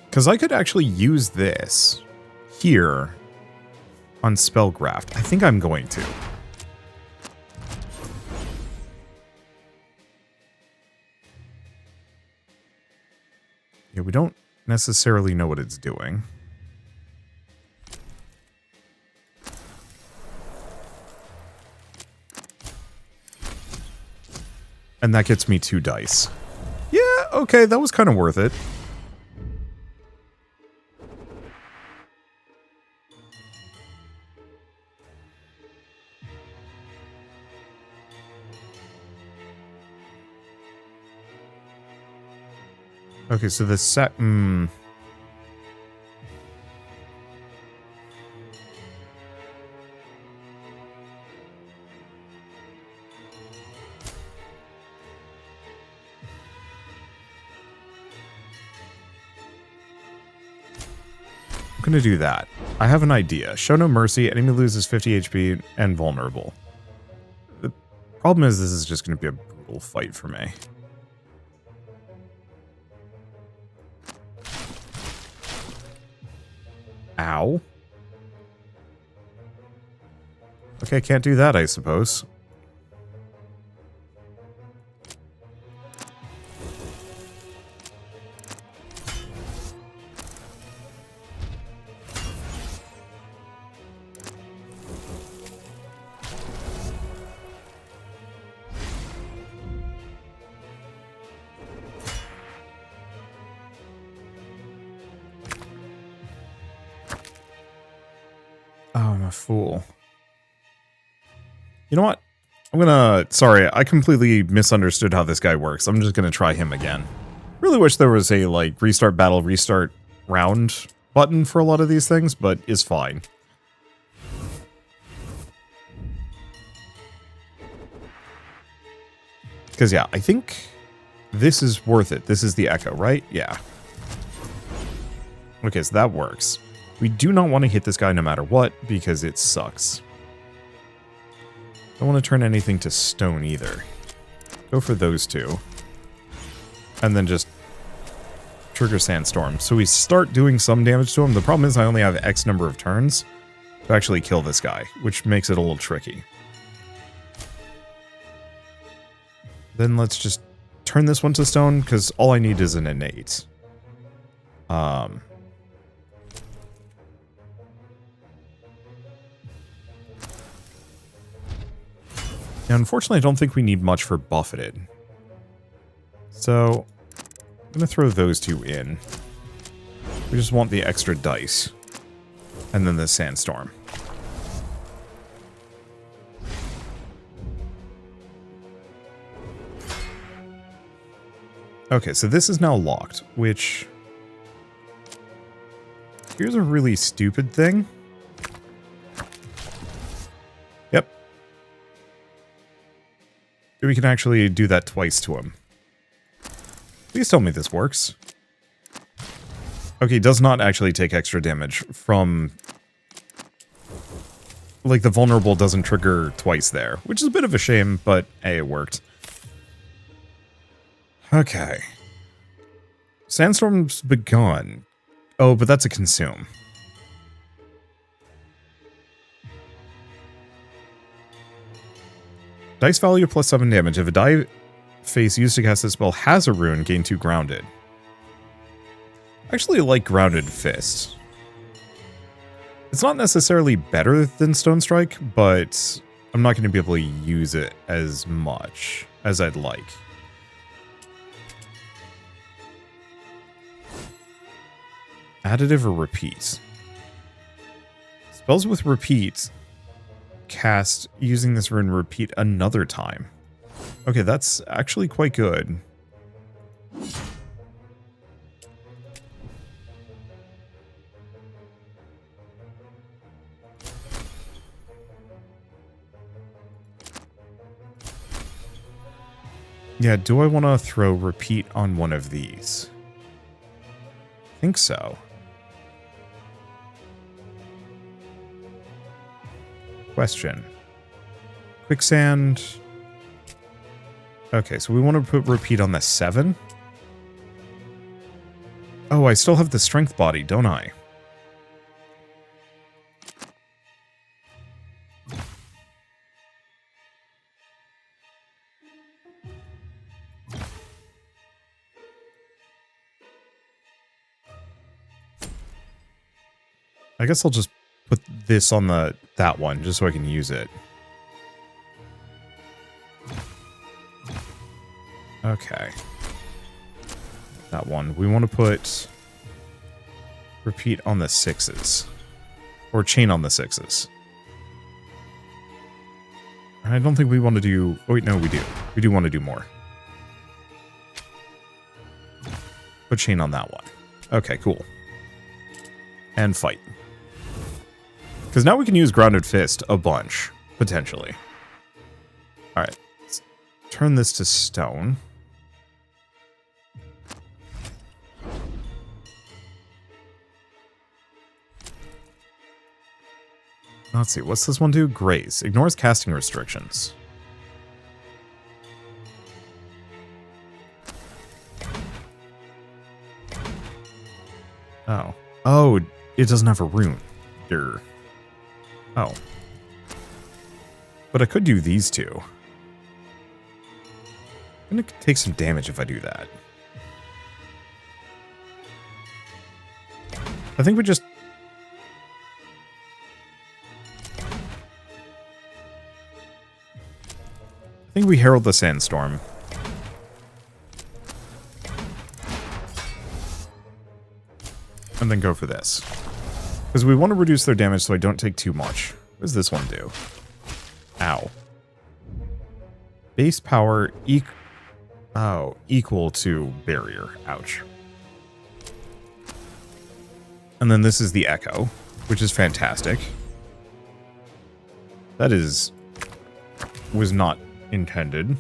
[SPEAKER 1] Because I could actually use this here on Spellgraft. I think I'm going to. Yeah, we don't necessarily know what it's doing. And that gets me 2 dice. Yeah, okay, that was kind of worth it. Okay, so the I'm gonna do that. I have an idea. Show no mercy, enemy loses 50 HP and vulnerable. The problem is this is just gonna be a brutal fight for me. Ow. Okay, can't do that, I suppose. Fool. You know what? I'm gonna... Sorry, I completely misunderstood how this guy works. I'm just gonna try him again. Really wish there was a, like, restart battle, restart round button for a lot of these things, but it's fine. Because, yeah, I think this is worth it. This is the Echo, right? Yeah. Okay, so that works. We do not want to hit this guy no matter what, because it sucks. Don't want to turn anything to stone either. Go for those two. And then just trigger Sandstorm. So we start doing some damage to him. The problem is I only have X number of turns to actually kill this guy, which makes it a little tricky. Then let's just turn this one to stone, because all I need is an innate. Now, unfortunately, I don't think we need much for buffeted. So, I'm going to throw those two in. We just want the extra dice. And then the Sandstorm. Okay, so this is now locked, which... Here's a really stupid thing. Yep. We can actually do that twice to him. Please tell me this works. Okay, does not actually take extra damage from... Like, the vulnerable doesn't trigger twice there, which is a bit of a shame, but hey, it worked. Okay. Sandstorm's begun. Oh, but that's a consume. Dice value plus 7 damage. If a die face used to cast this spell has a rune, gain 2 grounded. I actually like Grounded Fist. It's not necessarily better than Stone Strike, but I'm not going to be able to use it as much as I'd like. Additive or repeat? Spells with repeat cast using this rune repeat another time. Okay, that's actually quite good. Yeah, do I want to throw repeat on one of these? I think so. Question. Quicksand. Okay, so we want to put repeat on the 7. Oh, I still have the strength body, don't I? I guess I'll just put this on that one, just so I can use it. Okay. That one. We want to put repeat on the 6s. Or chain on the 6s. I don't think we want to do... Oh, wait, no, we do. We do want to do more. Put chain on that one. Okay, cool. And fight. Because now we can use Grounded Fist a bunch, potentially. Alright, let's turn this to stone. Let's see, what's this one do? Graze. Ignores casting restrictions. Oh. Oh, it doesn't have a rune. Durr. Oh. But I could do these two. I'm gonna take some damage if I do that. I think we just... I think we herald the Sandstorm. And then go for this. Because we want to reduce their damage so I don't take too much. What does this one do? Ow. Base power equal to barrier. Ouch. And then this is the Echo, which is fantastic. That was not intended.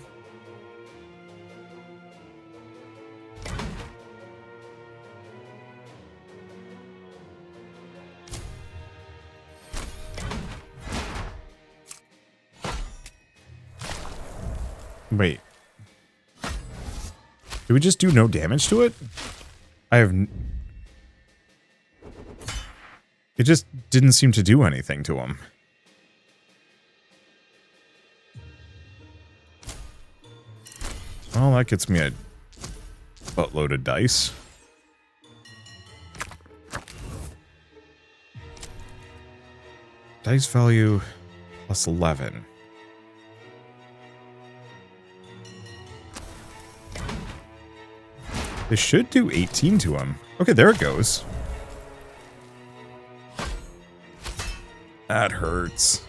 [SPEAKER 1] Wait. Did we just do no damage to it? It just didn't seem to do anything to him. Well, that gets me a buttload of dice. Dice value plus 11. This should do 18 to him. Okay, there it goes. That hurts.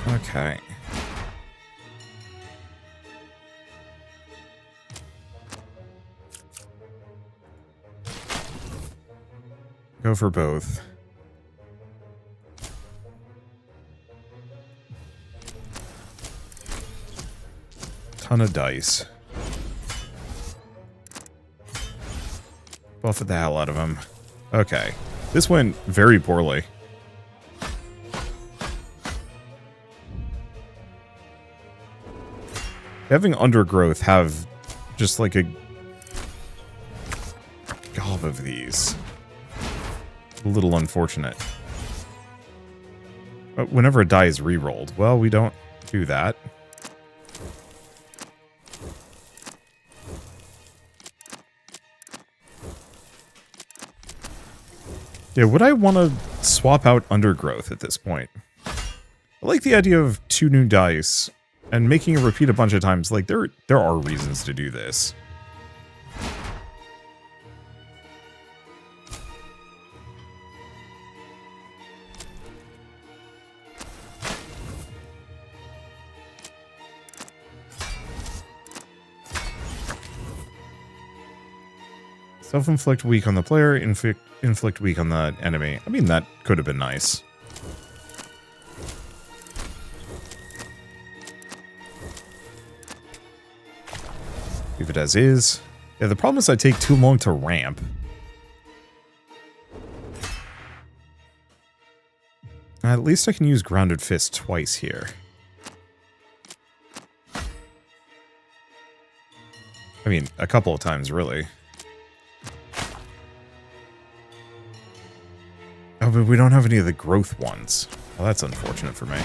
[SPEAKER 1] Okay. Go for both. Ton of dice. Buff the hell out of him. Okay. This went very poorly. Having Undergrowth have just like a gob of these. A little unfortunate. But whenever a die is re-rolled, well, we don't do that. Yeah, would I want to swap out Undergrowth at this point? I like the idea of 2 new dice and making it repeat a bunch of times. Like, there are reasons to do this. Self-inflict weak on the player, inflict weak on the enemy. I mean, that could have been nice. Leave it as is. Yeah, the problem is I take too long to ramp. At least I can use Grounded Fist twice here. I mean, a couple of times, really. Oh, but we don't have any of the growth ones. Well, that's unfortunate for me.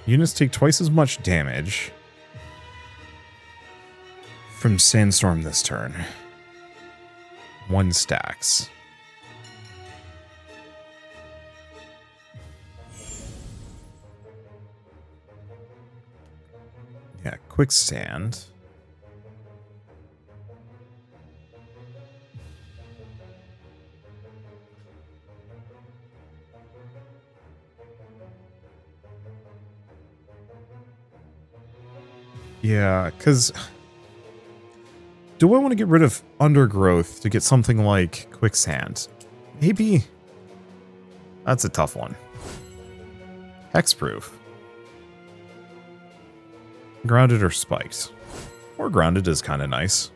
[SPEAKER 1] Units take twice as much damage from Sandstorm this turn. 1 stacks. Yeah, quicksand. Yeah, because do I want to get rid of Undergrowth to get something like quicksand? Maybe. That's a tough one. Hexproof. Grounded or spiked? Or grounded is kind of nice.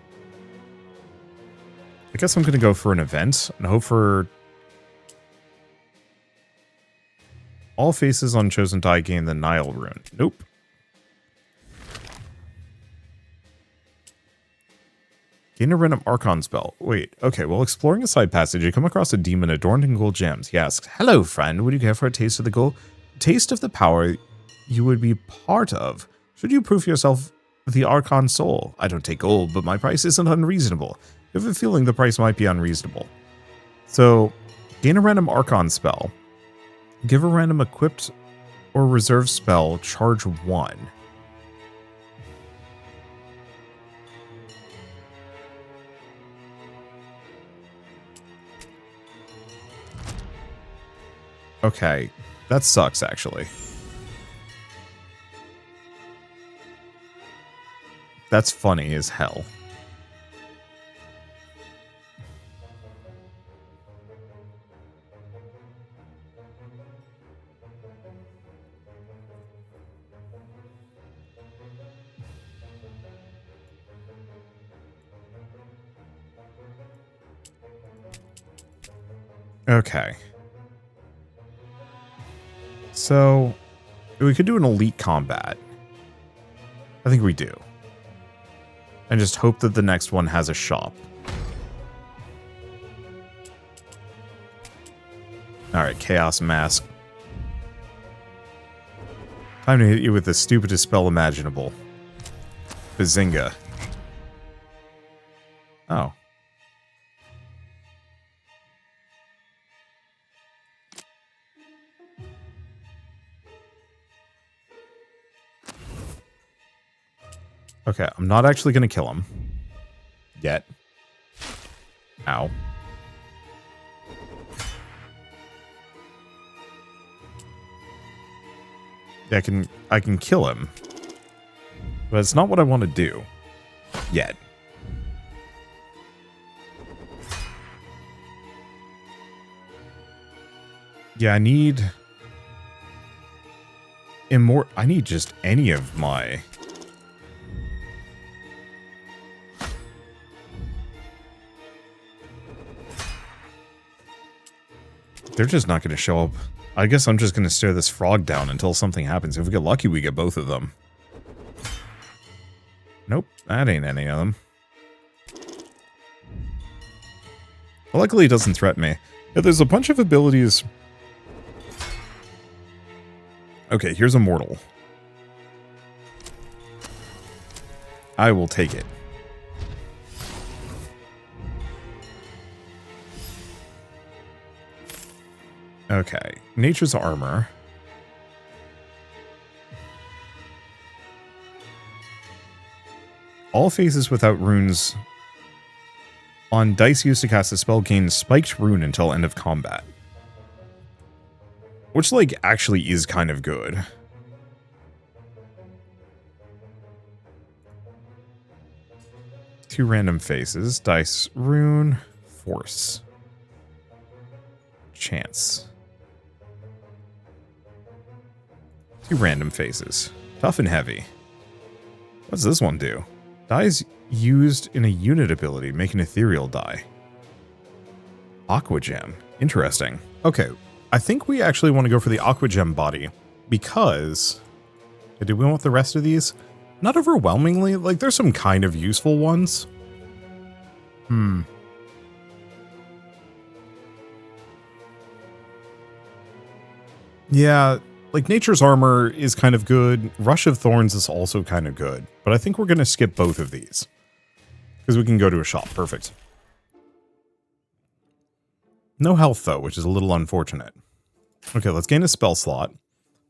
[SPEAKER 1] I guess I'm going to go for an event and hope for all faces on chosen die gain the Nile rune. Nope. Gain a random Archon spell. Wait, okay, while exploring a side passage, you come across a demon adorned in gold gems. He asks, "Hello, friend, would you care for a taste of the gold? Taste of the power you would be part of? Should you prove yourself the Archon Soul? I don't take gold, but my price isn't unreasonable. I have a feeling the price might be unreasonable." So, gain a random Archon spell. Give a random equipped or reserve spell charge 1. Okay, that sucks, actually. That's funny as hell. Okay. So, we could do an elite combat. I think we do. And just hope that the next one has a shop. Alright, Chaos Mask. Time to hit you with the stupidest spell imaginable. Bazinga. Oh. Okay, I'm not actually going to kill him. Yet. Ow. I can kill him. But it's not what I want to do. Yet. Yeah, I need I need just any of my... They're just not going to show up. I guess I'm just going to stare this frog down until something happens. If we get lucky, we get both of them. Nope, that ain't any of them. Well, luckily it doesn't threaten me. Yeah, there's a bunch of abilities. Okay, here's a mortal. I will take it. Okay, Nature's Armor. All phases without runes on dice used to cast a spell gain spiked rune until end of combat. Which, like, actually is kind of good. Two random faces. Dice, rune, force. Chance. Two random faces. Tough and heavy. What's this one do? Dies used in a unit ability, make an ethereal die. Aqua Gem. Interesting. Okay, I think we actually want to go for the Aqua Gem body because... Do we want the rest of these? Not overwhelmingly. Like, there's some kind of useful ones. Yeah, like Nature's Armor is kind of good. Rush of Thorns is also kind of good. But I think we're going to skip both of these. Because we can go to a shop. Perfect. No health, though, which is a little unfortunate. Okay, let's gain a spell slot,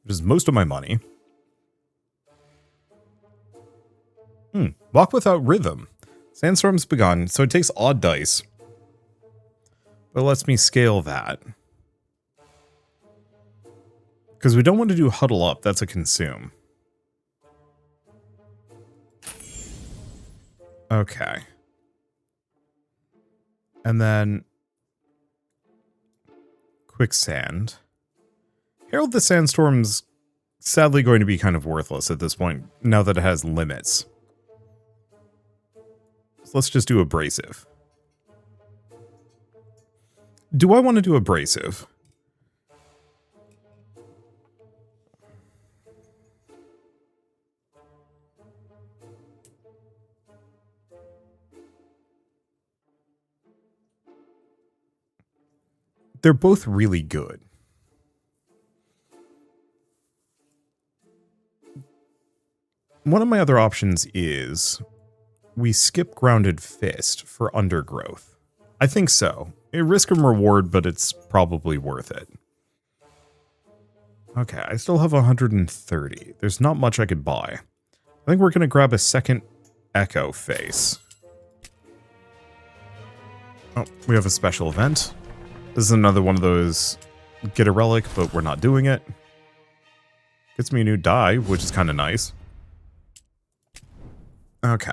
[SPEAKER 1] which is most of my money. Walk without rhythm. Sandstorm's begun, so it takes odd dice. But it lets me scale that. Because we don't want to do huddle up, that's a consume. Okay. And then... Quicksand. Herald the Sandstorm's sadly going to be kind of worthless at this point, now that it has limits. So let's just do Abrasive. Do I want to do Abrasive? They're both really good. One of my other options is we skip Grounded Fist for Undergrowth. I think so. A risk and reward, but it's probably worth it. Okay, I still have 130. There's not much I could buy. I think we're going to grab a second Echo face. Oh, we have a special event. This is another one of those get a relic, but we're not doing it. Gets me a new die, which is kind of nice. Okay.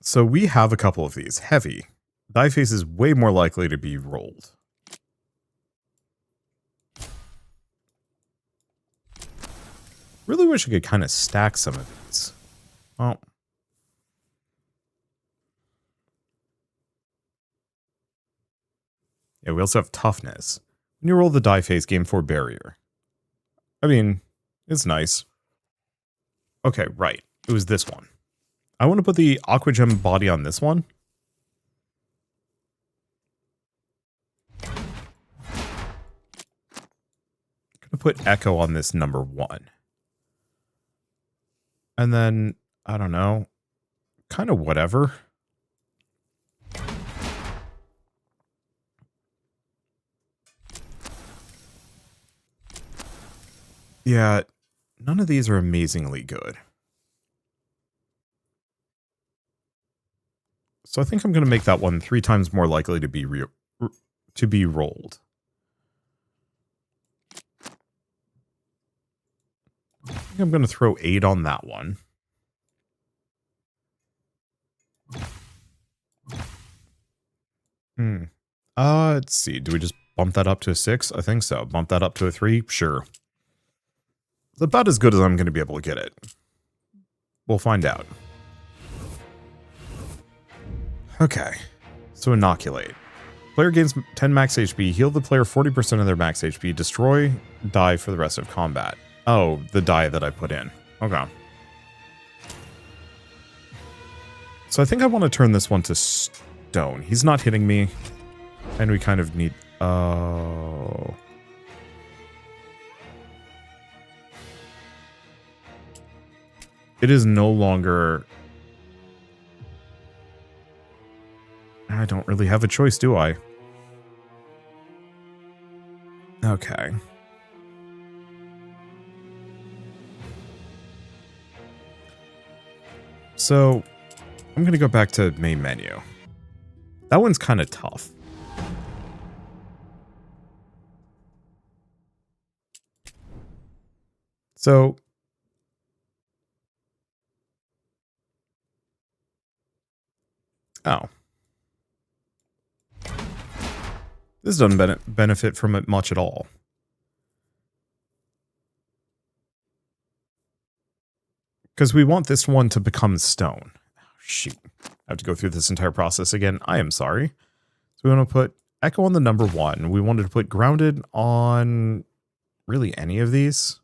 [SPEAKER 1] So we have a couple of these. Heavy. Die face is way more likely to be rolled. Really wish I could kind of stack some of these. Well. Yeah, we also have toughness. When you roll the die face, game 4 barrier. I mean, it's nice. Okay, right. It was this one. I want to put the Aqua Gem body on this one. I'm going to put Echo on this number 1. And then, I don't know, kind of whatever. Yeah, none of these are amazingly good. So I think I'm going to make that one 3 times more likely to be rolled. I think I'm going to throw 8 on that one. Let's see. Do we just bump that up to a 6? I think so. Bump that up to a 3? Sure. It's about as good as I'm going to be able to get it. We'll find out. Okay. So inoculate. Player gains 10 max HP, heal the player 40% of their max HP, destroy die for the rest of combat. Oh, the die that I put in. Okay. So I think I want to turn this one to stone. He's not hitting me. And we kind of need... Oh... It is no longer... I don't really have a choice, do I? Okay. So, I'm going to go back to main menu. That one's kind of tough. So... Oh. This doesn't benefit from it much at all. Because we want this one to become stone. Oh, shoot. I have to go through this entire process again. I am sorry. So we want to put Echo on the number 1. We wanted to put Grounded on really any of these.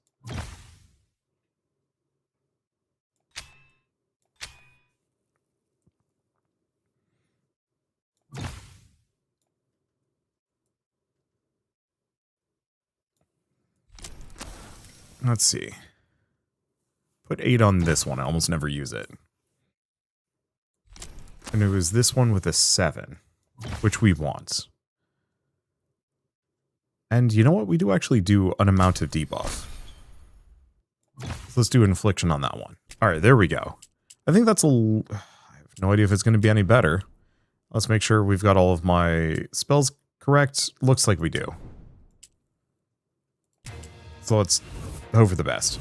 [SPEAKER 1] Let's see. Put 8 on this one. I almost never use it. And it was this one with a 7, which we want. And you know what? We do actually do an amount of debuff. So let's do infliction on that one. Alright, there we go. I think that's I have no idea if it's going to be any better. Let's make sure we've got all of my spells correct. Looks like we do. So let's hope for the best.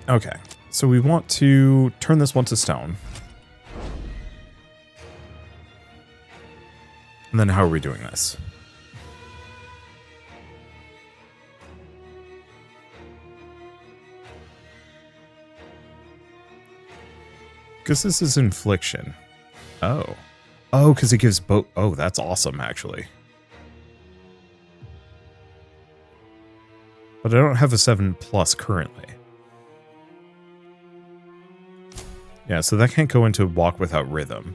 [SPEAKER 1] Okay, so we want to turn this one to stone. And then how are we doing this? Because this is infliction. Oh. Oh, because it gives both. Oh, that's awesome, actually. But I don't have a 7+ currently. Yeah, so that can't go into walk without rhythm.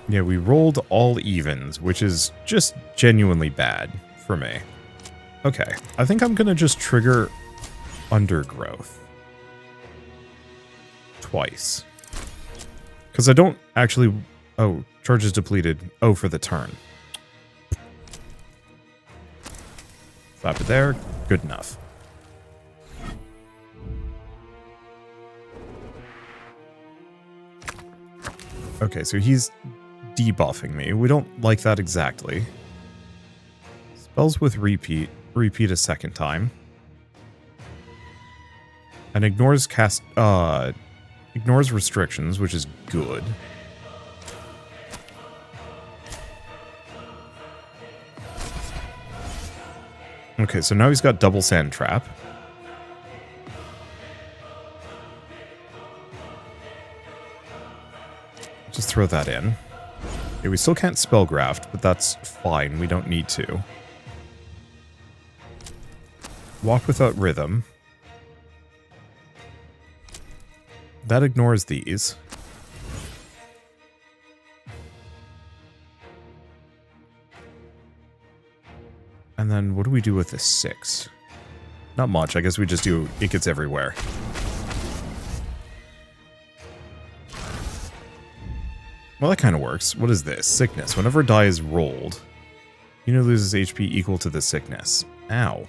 [SPEAKER 1] Yeah, we rolled all evens, which is just genuinely bad for me. Okay, I think I'm gonna just trigger Undergrowth. Twice. Because I don't actually... Oh, charge is depleted. Oh, for the turn. Slap it there. Good enough. Okay, so he's debuffing me. We don't like that exactly. Spells with repeat. Repeat a second time. And ignores ignores restrictions, which is good. Okay, so now he's got double sand trap. Just throw that in. Okay, we still can't spellgraft, but that's fine. We don't need to. Walk without rhythm. That ignores these. And then what do we do with this 6? Not much. I guess we just do it gets everywhere. Well, that kind of works. What is this? Sickness. Whenever a die is rolled, unit loses HP equal to the sickness. Ow.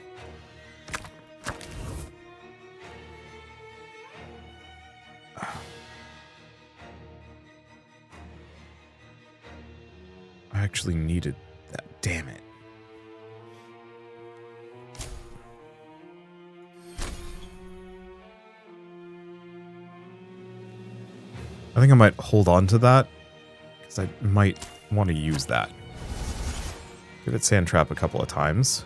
[SPEAKER 1] I actually needed that. Damn it. I think I might hold on to that, because I might want to use that. Give it Sand Trap a couple of times.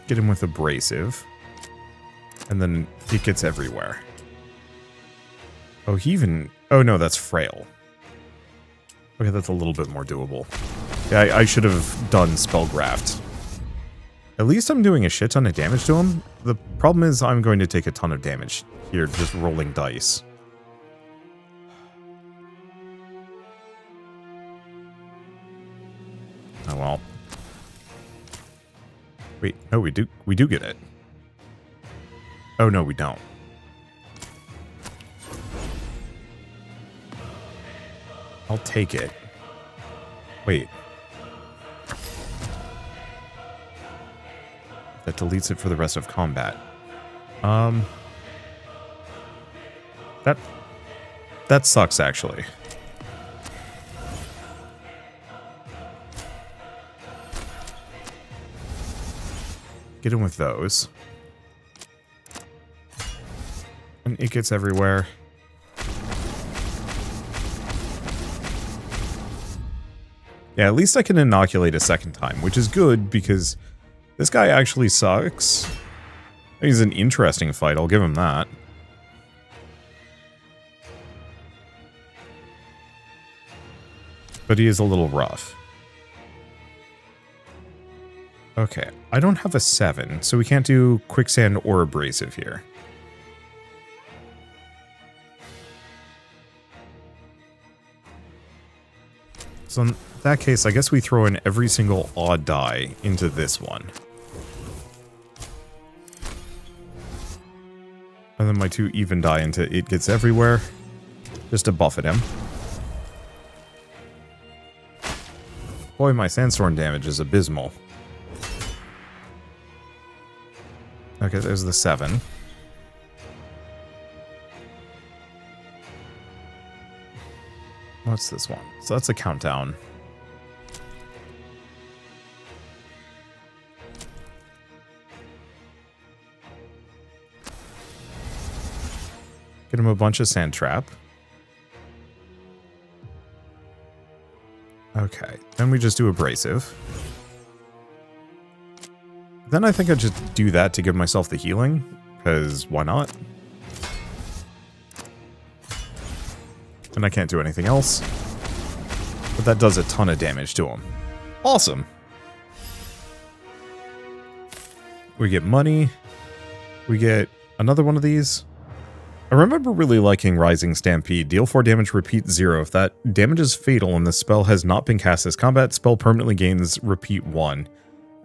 [SPEAKER 1] Get him with Abrasive. And then it gets everywhere. Oh, he even... Oh no, that's Frail. Okay, that's a little bit more doable. Yeah, I should have done Spellgraft. At least I'm doing a shit ton of damage to him. The problem is I'm going to take a ton of damage here, just rolling dice. Oh well. Wait, no, we do get it. Oh no, we don't. I'll take it. Wait. That deletes it for the rest of combat. That sucks, actually. Get him with those. And it gets everywhere. Yeah, at least I can inoculate a second time, which is good because this guy actually sucks. He's an interesting fight, I'll give him that. But he is a little rough. Okay, I don't have a 7, so we can't do Quicksand or Abrasive here. So in that case, I guess we throw in every single odd die into this one. And then my 2 even die into it gets everywhere. Just to buffet him. Boy, my Sandstorm damage is abysmal. Okay, there's the 7. What's this one? So that's a countdown. Get him a bunch of Sand Trap. Okay, then we just do Abrasive. Then I think I just do that to give myself the healing, because why not? And I can't do anything else. But that does a ton of damage to him. Awesome! We get money. We get another one of these. I remember really liking Rising Stampede. Deal 4 damage, repeat 0. If that damage is fatal and the spell has not been cast as combat, spell permanently gains repeat 1.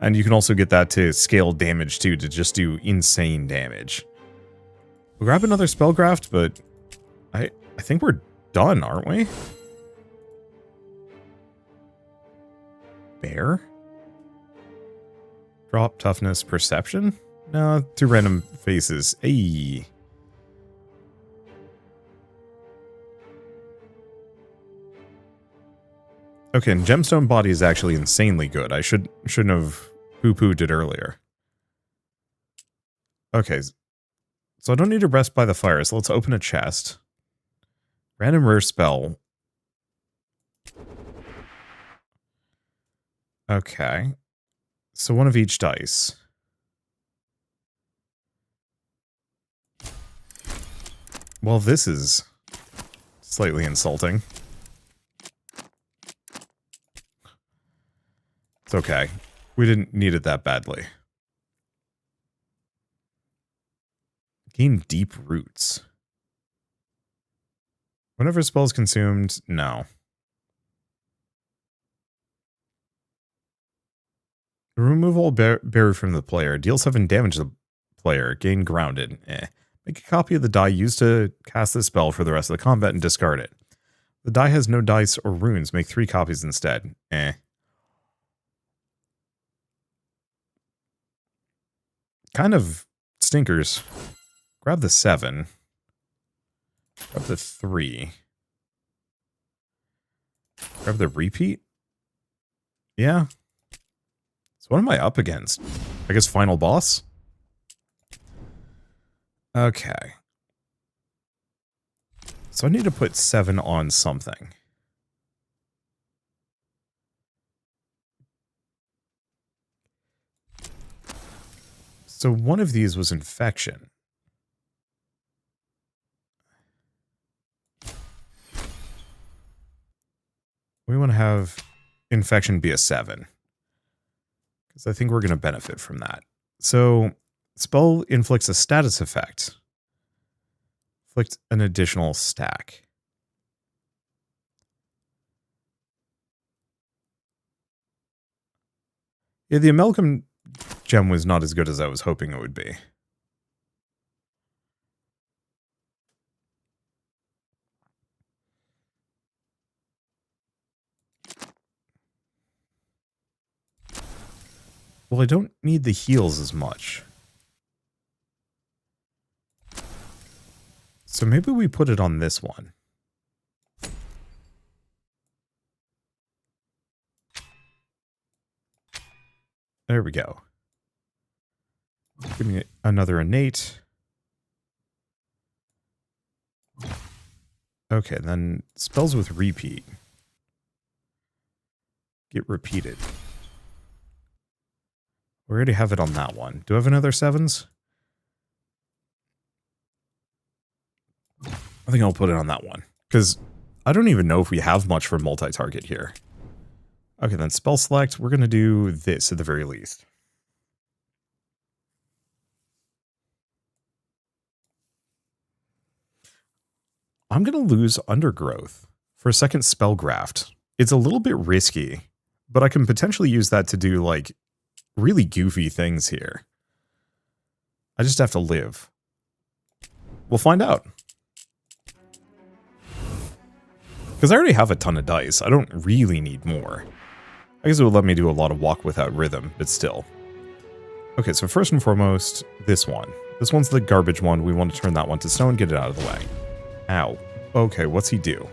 [SPEAKER 1] And you can also get that to scale damage too, to just do insane damage. We'll grab another Spellgraft, but I think we're done, aren't we? Bear? Drop, toughness, perception? No, 2 random faces. Ayy. Okay, and Gemstone Body is actually insanely good. I shouldn't have poo-pooed it earlier. Okay, so I don't need to rest by the fire, so let's open a chest. Random rare spell. Okay. So one of each dice. Well, this is slightly insulting. It's okay. We didn't need it that badly. Gain deep roots. Whenever a spell is consumed, no. Remove all berry from the player. Deal 7 damage to the player. Gain grounded. Make a copy of the die used to cast this spell for the rest of the combat and discard it. The die has no dice or runes. Make 3 copies instead. Kind of stinkers. Grab the 7. Grab the 3. Grab the repeat? Yeah. So what am I up against? I guess final boss? Okay. So I need to put 7 on something. So one of these was infection. We want to have infection be a 7. Because I think we're going to benefit from that. So, spell inflicts a status effect. Inflict an additional stack. Yeah, the amalgam gem was not as good as I was hoping it would be. Well, I don't need the heals as much. So maybe we put it on this one. There we go. Give me another innate. Okay, then spells with repeat. Get repeated. We already have it on that one. Do I have another 7s? I think I'll put it on that one. Because I don't even know if we have much for multi-target here. Okay, then spell select. We're going to do this at the very least. I'm going to lose Undergrowth for a second spell graft. It's a little bit risky, but I can potentially use that to do, like, really goofy things here. I just have to live. We'll find out. Because I already have a ton of dice. I don't really need more. I guess it would let me do a lot of walk without rhythm, but still. Okay, so first and foremost, this one. This one's the garbage one. We want to turn that one to stone, get it out of the way. Ow. Okay, what's he do?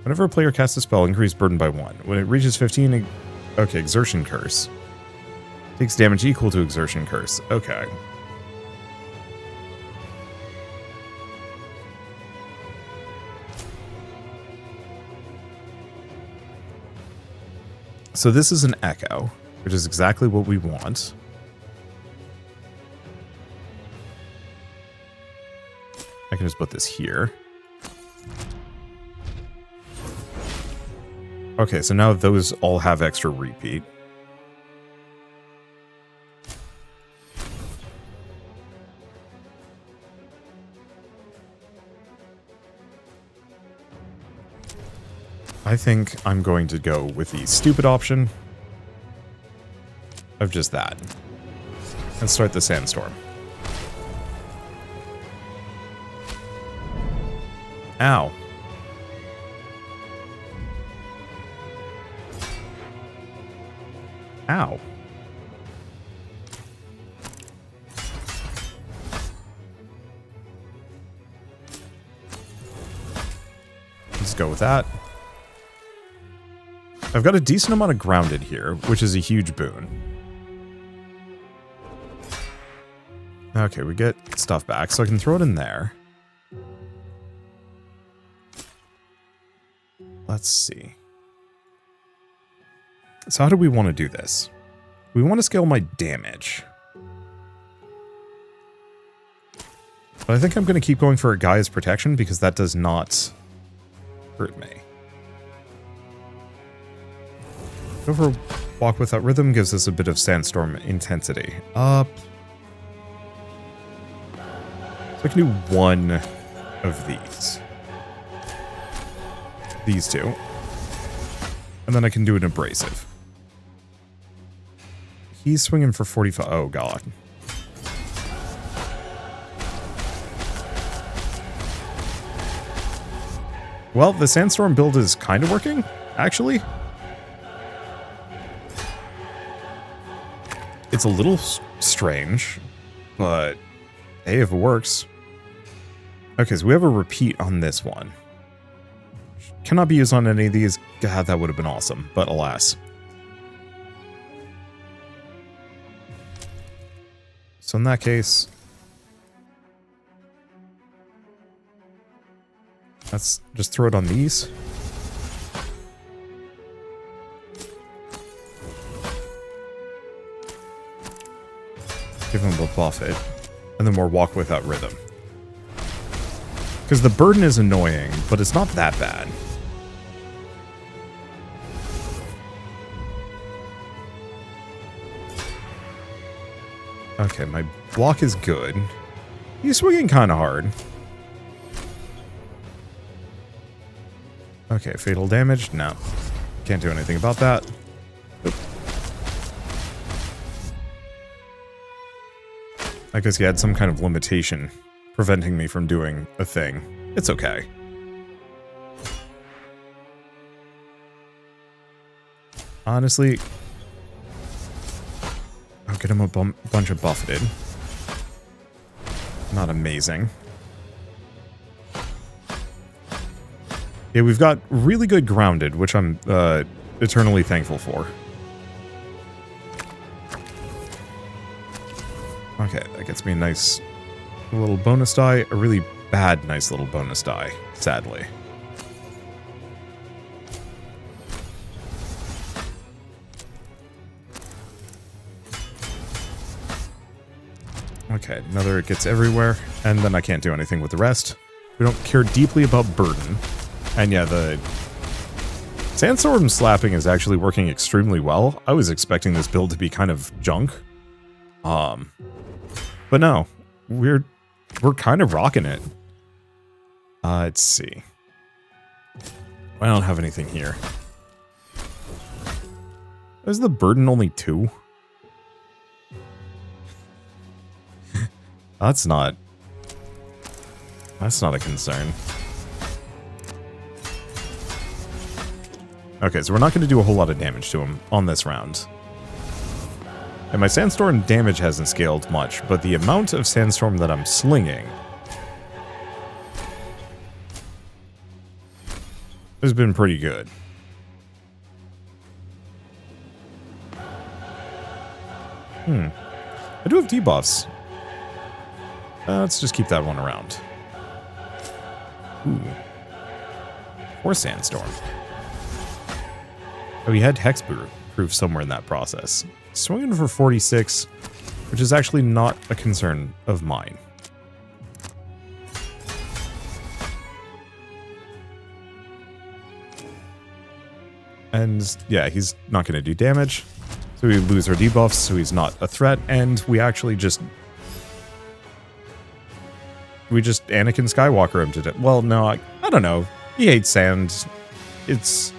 [SPEAKER 1] Whenever a player casts a spell, increase burden by 1. When it reaches 15, okay, exertion curse. Takes damage equal to exertion curse. Okay. So this is an echo, which is exactly what we want. I can just put this here. Okay, so now those all have extra repeat. I think I'm going to go with the stupid option of just that. And start the Sandstorm. Ow. Ow. Let's go with that. I've got a decent amount of grounded here, which is a huge boon. Okay, we get stuff back, so I can throw it in there. let's see. So how do we want to do this? We want to scale my damage. But I think I'm going to keep going for a Gaia's Protection because that does not hurt me. Go for Walk Without Rhythm gives us a bit of Sandstorm intensity. Up. So I can do one of these. These two. And then I can do an Abrasive. He's swinging for 45. Oh, God. Well, the Sandstorm build is kind of working, actually. It's a little strange, but hey, if it works. Okay, so we have a repeat on this one. Cannot be used on any of these. God, that would have been awesome, but alas. So in that case, let's just throw it on these. Give him a buff it, and then more Walk Without Rhythm. Because the burden is annoying, but it's not that bad. Okay, my block is good. He's swinging kind of hard. Okay, fatal damage? No. Can't do anything about that. Oop. I guess he had some kind of limitation preventing me from doing a thing. It's okay. Honestly, I'll get him a bunch of buffeted. Not amazing. Yeah, we've got really good grounded, which I'm eternally thankful for. Okay, that gets me a nice little bonus die. A really bad nice little bonus die, sadly. Okay, another it gets everywhere, and then I can't do anything with the rest. We don't care deeply about burden. And yeah, the Sandstorm slapping is actually working extremely well. I was expecting this build to be kind of junk. But no, we're kind of rocking it. Let's see. I don't have anything here. Is the burden only 2? That's not a concern. Okay, so we're not going to do a whole lot of damage to him on this round. And my Sandstorm damage hasn't scaled much, but the amount of Sandstorm that I'm slinging has been pretty good. I do have debuffs. Let's just keep that one around. Ooh. Or Sandstorm. Oh, he had Hexproof somewhere in that process. Swinging for 46, which is actually not a concern of mine. And yeah, he's not going to do damage. So we lose our debuffs, so he's not a threat. And we actually just... Anakin Skywalker him to death. Well, no, I don't know. He hates sand. It's...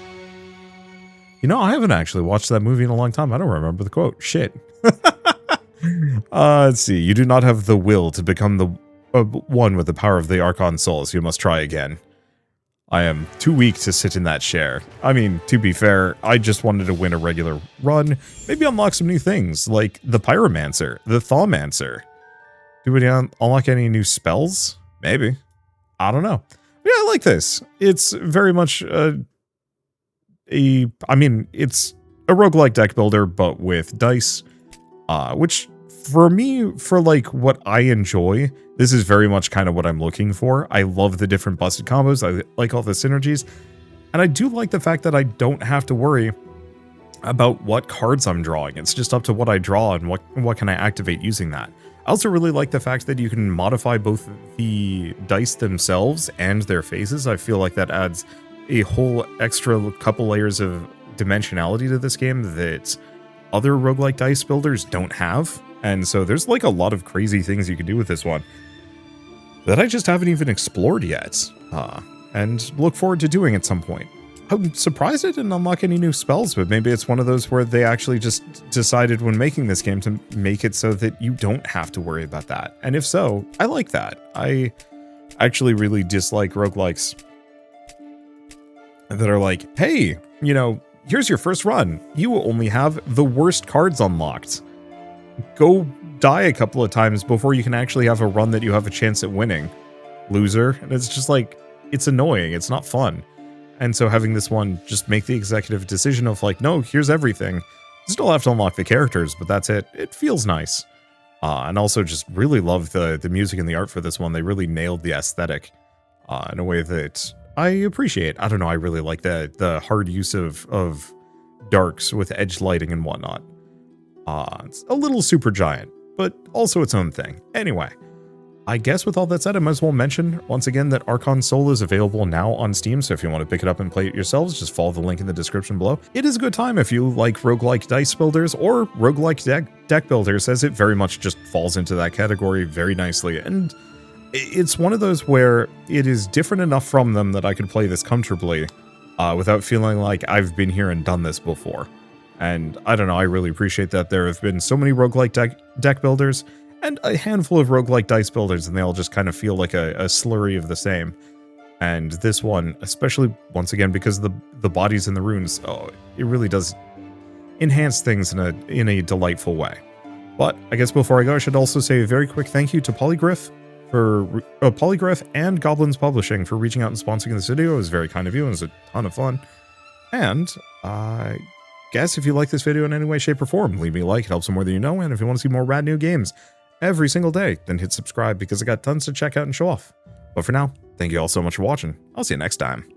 [SPEAKER 1] You know, I haven't actually watched that movie in a long time. I don't remember the quote. Shit. Let's see. You do not have the will to become the one with the power of the Archon Soul, so you must try again. I am too weak to sit in that chair. I mean, to be fair, I just wanted to win a regular run. Maybe unlock some new things, like the Pyromancer, the Thawmancer. Do we unlock any new spells? Maybe. I don't know. Yeah, I like this. It's very much... I mean, it's a roguelike deck builder, but with dice, which for me, for like what I enjoy, this is very much kind of what I'm looking for. I love the different busted combos. I like all the synergies. And I do like the fact that I don't have to worry about what cards I'm drawing. It's just up to what I draw and what can I activate using that. I also really like the fact that you can modify both the dice themselves and their phases. I feel like that adds a whole extra couple layers of dimensionality to this game that other roguelike dice builders don't have. And so there's like a lot of crazy things you can do with this one that I just haven't even explored yet, and look forward to doing at some point. I'm surprised I didn't unlock any new spells, but maybe it's one of those where they actually just decided when making this game to make it so that you don't have to worry about that. And if so, I like that. I actually really dislike roguelikes that are like, hey, you know, here's your first run. You only have the worst cards unlocked. Go die a couple of times before you can actually have a run that you have a chance at winning, loser. And it's just like, it's annoying. It's not fun. And so having this one just make the executive decision of like, no, here's everything. You still have to unlock the characters, but that's it. It feels nice. And also just really love the music and the art for this one. They really nailed the aesthetic in a way that I appreciate. I don't know, I really like the hard use of darks with edge lighting and whatnot. It's a little super giant, but also its own thing. Anyway, I guess with all that said, I might as well mention once again that Archon Soul is available now on Steam, so if you want to pick it up and play it yourselves, just follow the link in the description below. It is a good time if you like roguelike dice builders or roguelike deck builders, as it very much just falls into that category very nicely. And it's one of those where it is different enough from them that I could play this comfortably without feeling like I've been here and done this before. And I don't know, I really appreciate that there have been so many roguelike deck builders and a handful of roguelike dice builders, and they all just kind of feel like a slurry of the same. And this one, especially once again because of the bodies and the runes, oh, it really does enhance things in a delightful way. But I guess before I go, I should also say a very quick thank you to Polygraph and Goblins Publishing for reaching out and sponsoring this video. It was very kind of you, and it was a ton of fun. And I guess if you like this video in any way, shape, or form, leave me a like. It helps more than you know. And if you want to see more rad new games every single day, then hit subscribe because I got tons to check out and show off. But for now, thank you all so much for watching. I'll see you next time.